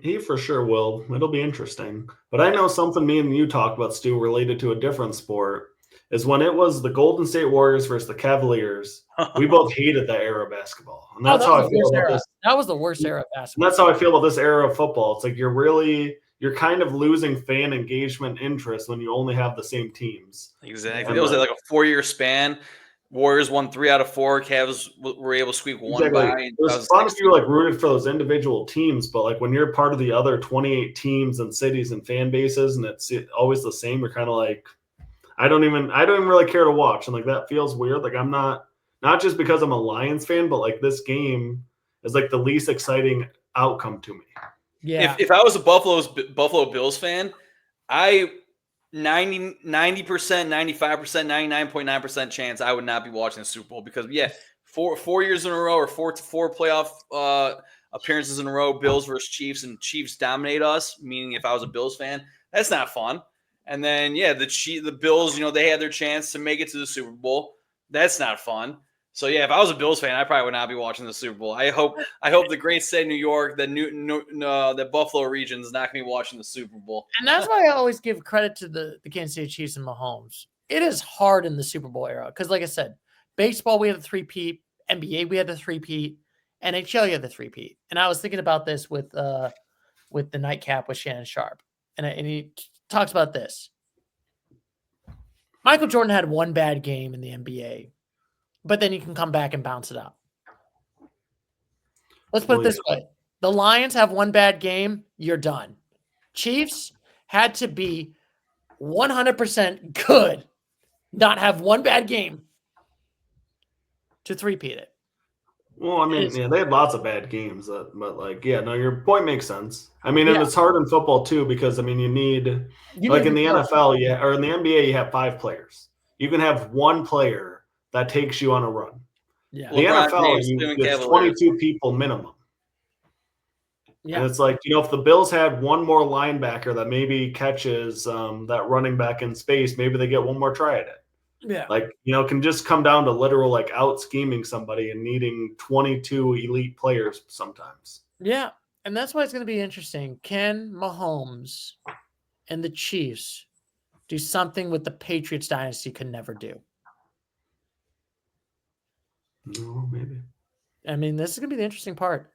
He for sure will. It'll be interesting. But I know something me and you talked about, Stu, related to a different sport, is when it was the Golden State Warriors versus the Cavaliers, we both hated that era of basketball. And that's how I feel about this.
That was the worst era of basketball.
And that's how I feel about this era of football. It's like you're kind of losing fan engagement interest when you only have the same teams.
Exactly. It was like a 4-year span. Warriors won 3 out of 4. Cavs were able to squeak 1 by.
It was fun if you rooted for those individual teams, but when you're part of the other 28 teams and cities and fan bases, and it's always the same, you're kind of like, I don't even really care to watch, and that feels weird. I'm not just because I'm a Lions fan, but this game is the least exciting outcome to me.
Yeah. If I was a Buffalo Bills fan, 90%, 95%, 99.9% chance I would not be watching the Super Bowl because, four years in a row or four playoff appearances in a row, Bills versus Chiefs, and Chiefs dominate us, meaning if I was a Bills fan, that's not fun. And then, the Bills, they had their chance to make it to the Super Bowl. That's not fun. So, if I was a Bills fan, I probably would not be watching the Super Bowl. I hope the great state of New York, the Buffalo region is not going to be watching the Super Bowl.
And that's why I always give credit to the Kansas City Chiefs and Mahomes. It is hard in the Super Bowl era because, like I said, baseball, we had the 3-peat. NBA, we had the 3-peat. NHL, you had the 3-peat. And I was thinking about this with the Nightcap with Shannon Sharp. And he talks about this. Michael Jordan had 1 bad game in the NBA. But then you can come back and bounce it up. Let's put it this way. The Lions have 1 bad game, you're done. Chiefs had to be 100% good, not have 1 bad game to 3-peat it.
Well, they had lots of bad games, but your point makes sense. And it's hard in football too because you need in the NFL, or in the NBA, you have 5 players. You can have 1 player that takes you on a run. Yeah. The NFL, it's 22 people minimum. Yeah. And it's if the Bills had 1 more linebacker that maybe catches that running back in space, maybe they get 1 more try at it.
Yeah.
Can just come down to literal out scheming somebody and needing 22 elite players sometimes.
Yeah. And that's why it's going to be interesting. Can Mahomes and the Chiefs do something with the Patriots dynasty could never do?
No, maybe.
This is going to be the interesting part.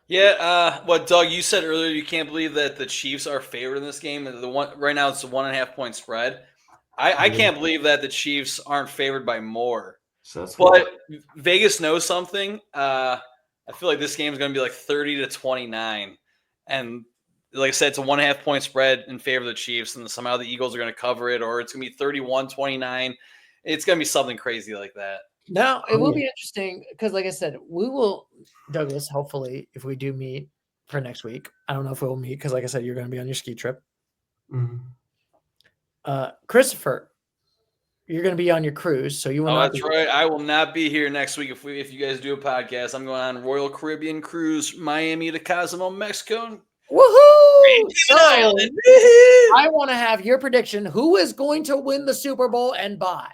Yeah, what Doug, you said earlier, you can't believe that the Chiefs are favored in this game. Right now it's a 1.5 point spread. I can't believe that the Chiefs aren't favored by more. But Vegas knows something. I feel like this game is going to be 30-29. And like I said, it's a 1.5 point spread in favor of the Chiefs, and somehow the Eagles are going to cover it, or it's going to be 31-29. It's going to be something crazy like that.
Now, it will be interesting because, like I said, we will, Douglas, hopefully, if we do meet for next week. I don't know if we'll meet because, like I said, you're going to be on your ski trip.
Mm-hmm.
Christopher, you're going to be on your cruise, so you will not.
That's right. I will not be here next week if you guys do a podcast. I'm going on Royal Caribbean cruise, Miami to Cozumel, Mexico.
Woohoo! So, I want to have your prediction. Who is going to win the Super Bowl and by?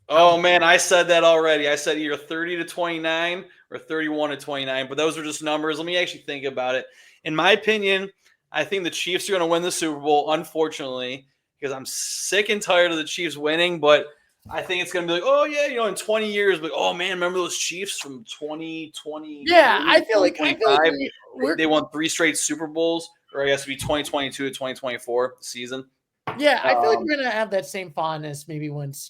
Oh man, I said that already. I said either 30-29 or 31-29, but those are just numbers. Let me actually think about it. In my opinion, I think the Chiefs are going to win the Super Bowl, unfortunately, because I'm sick and tired of the Chiefs winning, but I think it's going to be like, oh yeah, in 20 years, like, oh man, remember those Chiefs from 2020?
Yeah, I feel like
they won 3 straight Super Bowls, or I guess it'd be 2022 to 2024 season.
Yeah, I feel like we're gonna have that same fondness maybe once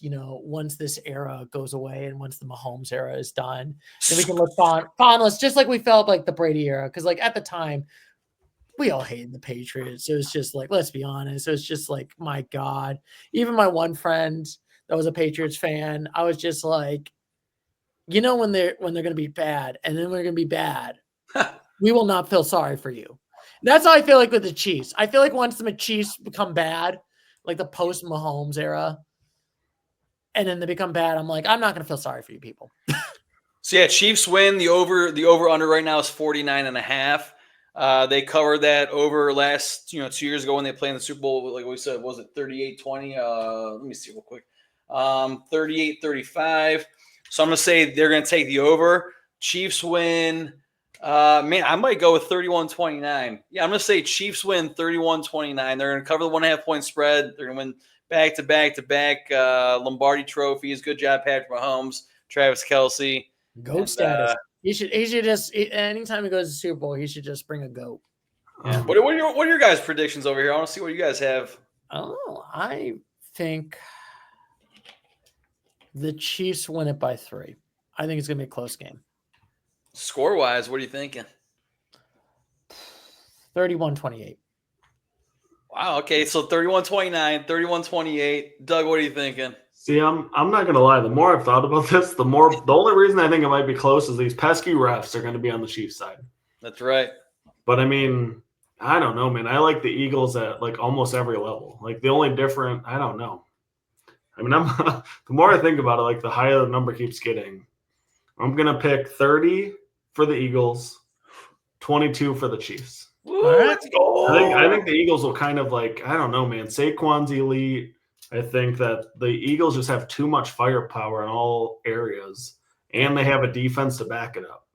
this era goes away and once the Mahomes era is done, then we can look fondness just like we felt like the Brady era. Because like at the time, we all hated the Patriots. It was just like, let's be honest, it was just like, my God. Even my one friend that was a Patriots fan, I was just like, when they're gonna be bad, and then we're gonna be bad, we will not feel sorry for you. That's how I feel like with the Chiefs. I feel like once the Chiefs become bad, like the post Mahomes era, and then they become bad, I'm like, I'm not going to feel sorry for you people.
So yeah, Chiefs win. The over under right now is 49.5. They covered that over last 2 years ago when they played in the Super Bowl. Like we said, was it 38-20? Let me see real quick. 38-35. So I'm going to say they're going to take the over. Chiefs win. Man, I might go with 31-29. Yeah, I'm going to say Chiefs win 31-29. They're going to cover the 1.5 point spread. They're going to win back-to-back Lombardi trophies. Good job, Patrick Mahomes, Travis Kelce.
Goat status. He should just, anytime he goes to Super Bowl, he should just bring a goat.
Yeah. What are your guys' predictions over here? I want to see what you guys have.
Oh, I think the Chiefs win it by 3. I think it's going to be a close game.
Score-wise, what are you thinking?
31-28.
Wow, okay, so 31-29, 31-28. Doug, what are you thinking?
See, I'm not gonna lie. The more I've thought about this, the only reason I think it might be close is these pesky refs are going to be on the Chiefs side.
That's right.
But I mean, I don't know, man. I like the Eagles at like almost every level. Like the only different, I don't know. I mean, the more I think about it, like the higher the number keeps getting. I'm gonna pick 30 for the Eagles, 22 for the Chiefs.
Woo, let's go.
I think the Eagles will kind of like, I don't know, man. Saquon's elite. I think that the Eagles just have too much firepower in all areas, and they have a defense to back it up.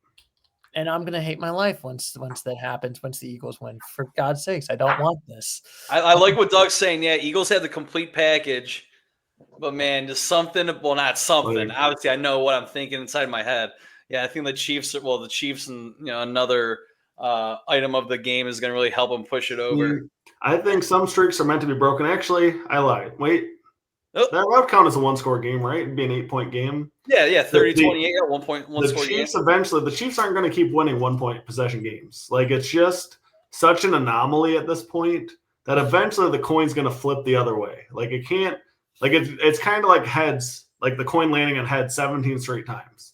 And I'm gonna hate my life once that happens. Once the Eagles win, for God's sakes, I don't want this.
I like what Doug's saying. Yeah, Eagles have the complete package, but man, just something. Well, not something. Obviously, I know what I'm thinking inside my head. Yeah, I think the Chiefs and another item of the game is going to really help them push it over.
I think some streaks are meant to be broken. Actually, I lied. Wait, that would count as a 1-score game, right? It'd be an 8-point game.
Yeah, 30-28, 1 point,
the Chiefs game. Eventually, the Chiefs aren't going to keep winning 1-point possession games. Like it's just such an anomaly at this point that eventually the coin's going to flip the other way. Like it can't. Like it's kind of like heads, like the coin landing on heads 17 straight times.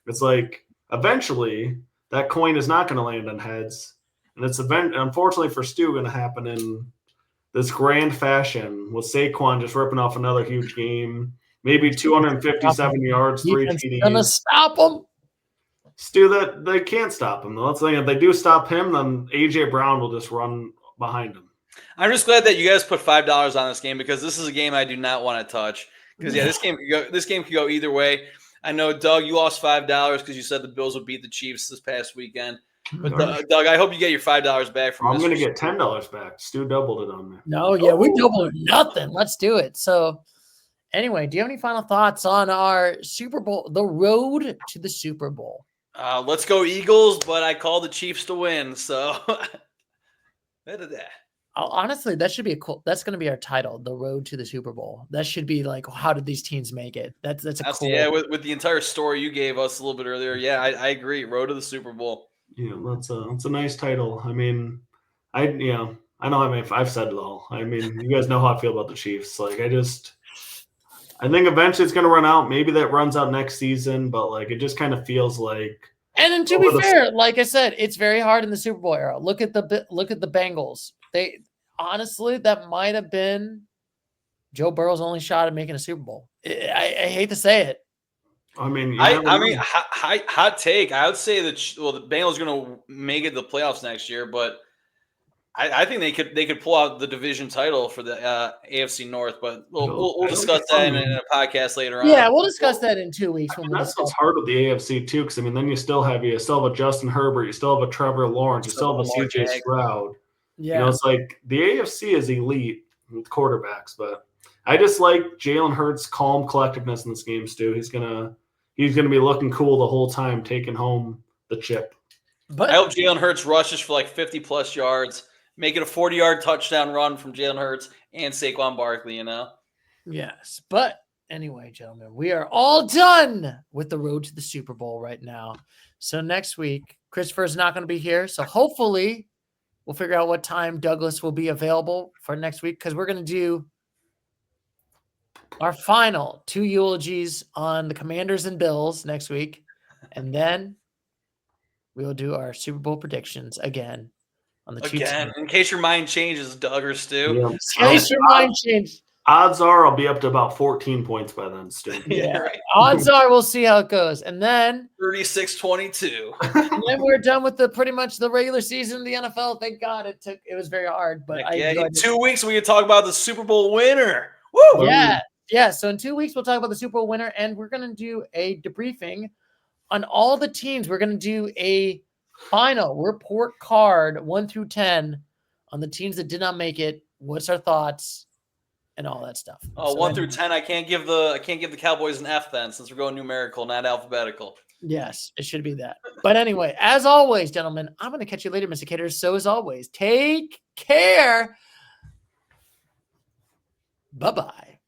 It's like eventually that coin is not going to land on heads, and it's unfortunately for Stu going to happen in this grand fashion with Saquon just ripping off another huge game, maybe 257 yards, 3 TDs.
Gonna stop him,
Stu. That they can't stop him though. Let's say if they do stop him, then AJ Brown will just run behind him.
I'm just glad that you guys put $5 on this game because this is a game I do not want to touch. Because this game could go either way. I know, Doug, you lost $5 because you said the Bills would beat the Chiefs this past weekend. But Doug, I hope you get your $5 back from.
I'm going to get $10 back. Stu doubled it on me.
No, yeah, we doubled nothing. Let's do it. So, anyway, do you have any final thoughts on our Super Bowl, the road to the Super Bowl?
Let's go Eagles, but I call the Chiefs to win. So,
honestly, that should be that's going to be our title, the road to the Super Bowl. That should be like, how did these teams make it? That's cool.
Yeah, with the entire story you gave us a little bit earlier. Yeah, I agree. Road to the Super Bowl.
Yeah, that's a nice title. I mean, I know. I've said it all. I mean, you guys know how I feel about the Chiefs. Like, I think eventually it's going to run out. Maybe that runs out next season, but like it just kind of feels like.
And then to be fair, like I said, it's very hard in the Super Bowl era. Look at the Bengals. They honestly, that might have been Joe Burrow's only shot at making a Super Bowl. I hate to say it.
I mean,
hot take. I would say the Bengals are going to make it to the playoffs next year, but I think they could pull out the division title for the AFC North, but we'll discuss that in a podcast later on.
Yeah, we'll discuss that in 2 weeks.
That's what's hard with the AFC too, because then you still have a Justin Herbert, you still have a Trevor Lawrence, you still have a CJ Stroud.
Yeah,
it's like the AFC is elite with quarterbacks, but I just like Jalen Hurts' calm collectedness in this game, Stu. He's gonna be looking cool the whole time, taking home the chip.
But I hope Jalen Hurts rushes for like 50+ yards. Make it a 40-yard touchdown run from Jalen Hurts and Saquon Barkley,
Yes. But anyway, gentlemen, we are all done with the road to the Super Bowl right now. So next week, Christopher's not going to be here. So hopefully we'll figure out what time Douglas will be available for next week, because we're going to do our final 2 eulogies on the Commanders and Bills next week. And then we will do our Super Bowl predictions again. On the
in case your mind changes, Doug or Stu.
Yeah. In case your mind changes.
Odds are I'll be up to about 14 points by then, Stu.
Yeah, right. Odds are we'll see how it goes. And then
36-22.
And then we're done with pretty much the regular season of the NFL. Thank God it was very hard. But
in 2 weeks we can talk about the Super Bowl winner. Woo!
Yeah. So in 2 weeks we'll talk about the Super Bowl winner, and we're gonna do a debriefing on all the teams. We're gonna do a final report card 1 through 10 on the teams that did not make it. What's our thoughts and all that stuff?
Oh, 1 through 10. I can't give the Cowboys an F then, since we're going numerical, not alphabetical.
Yes, it should be that. But anyway, as always, gentlemen, I'm going to catch you later, Mr. Caters. So as always, take care. Bye-bye.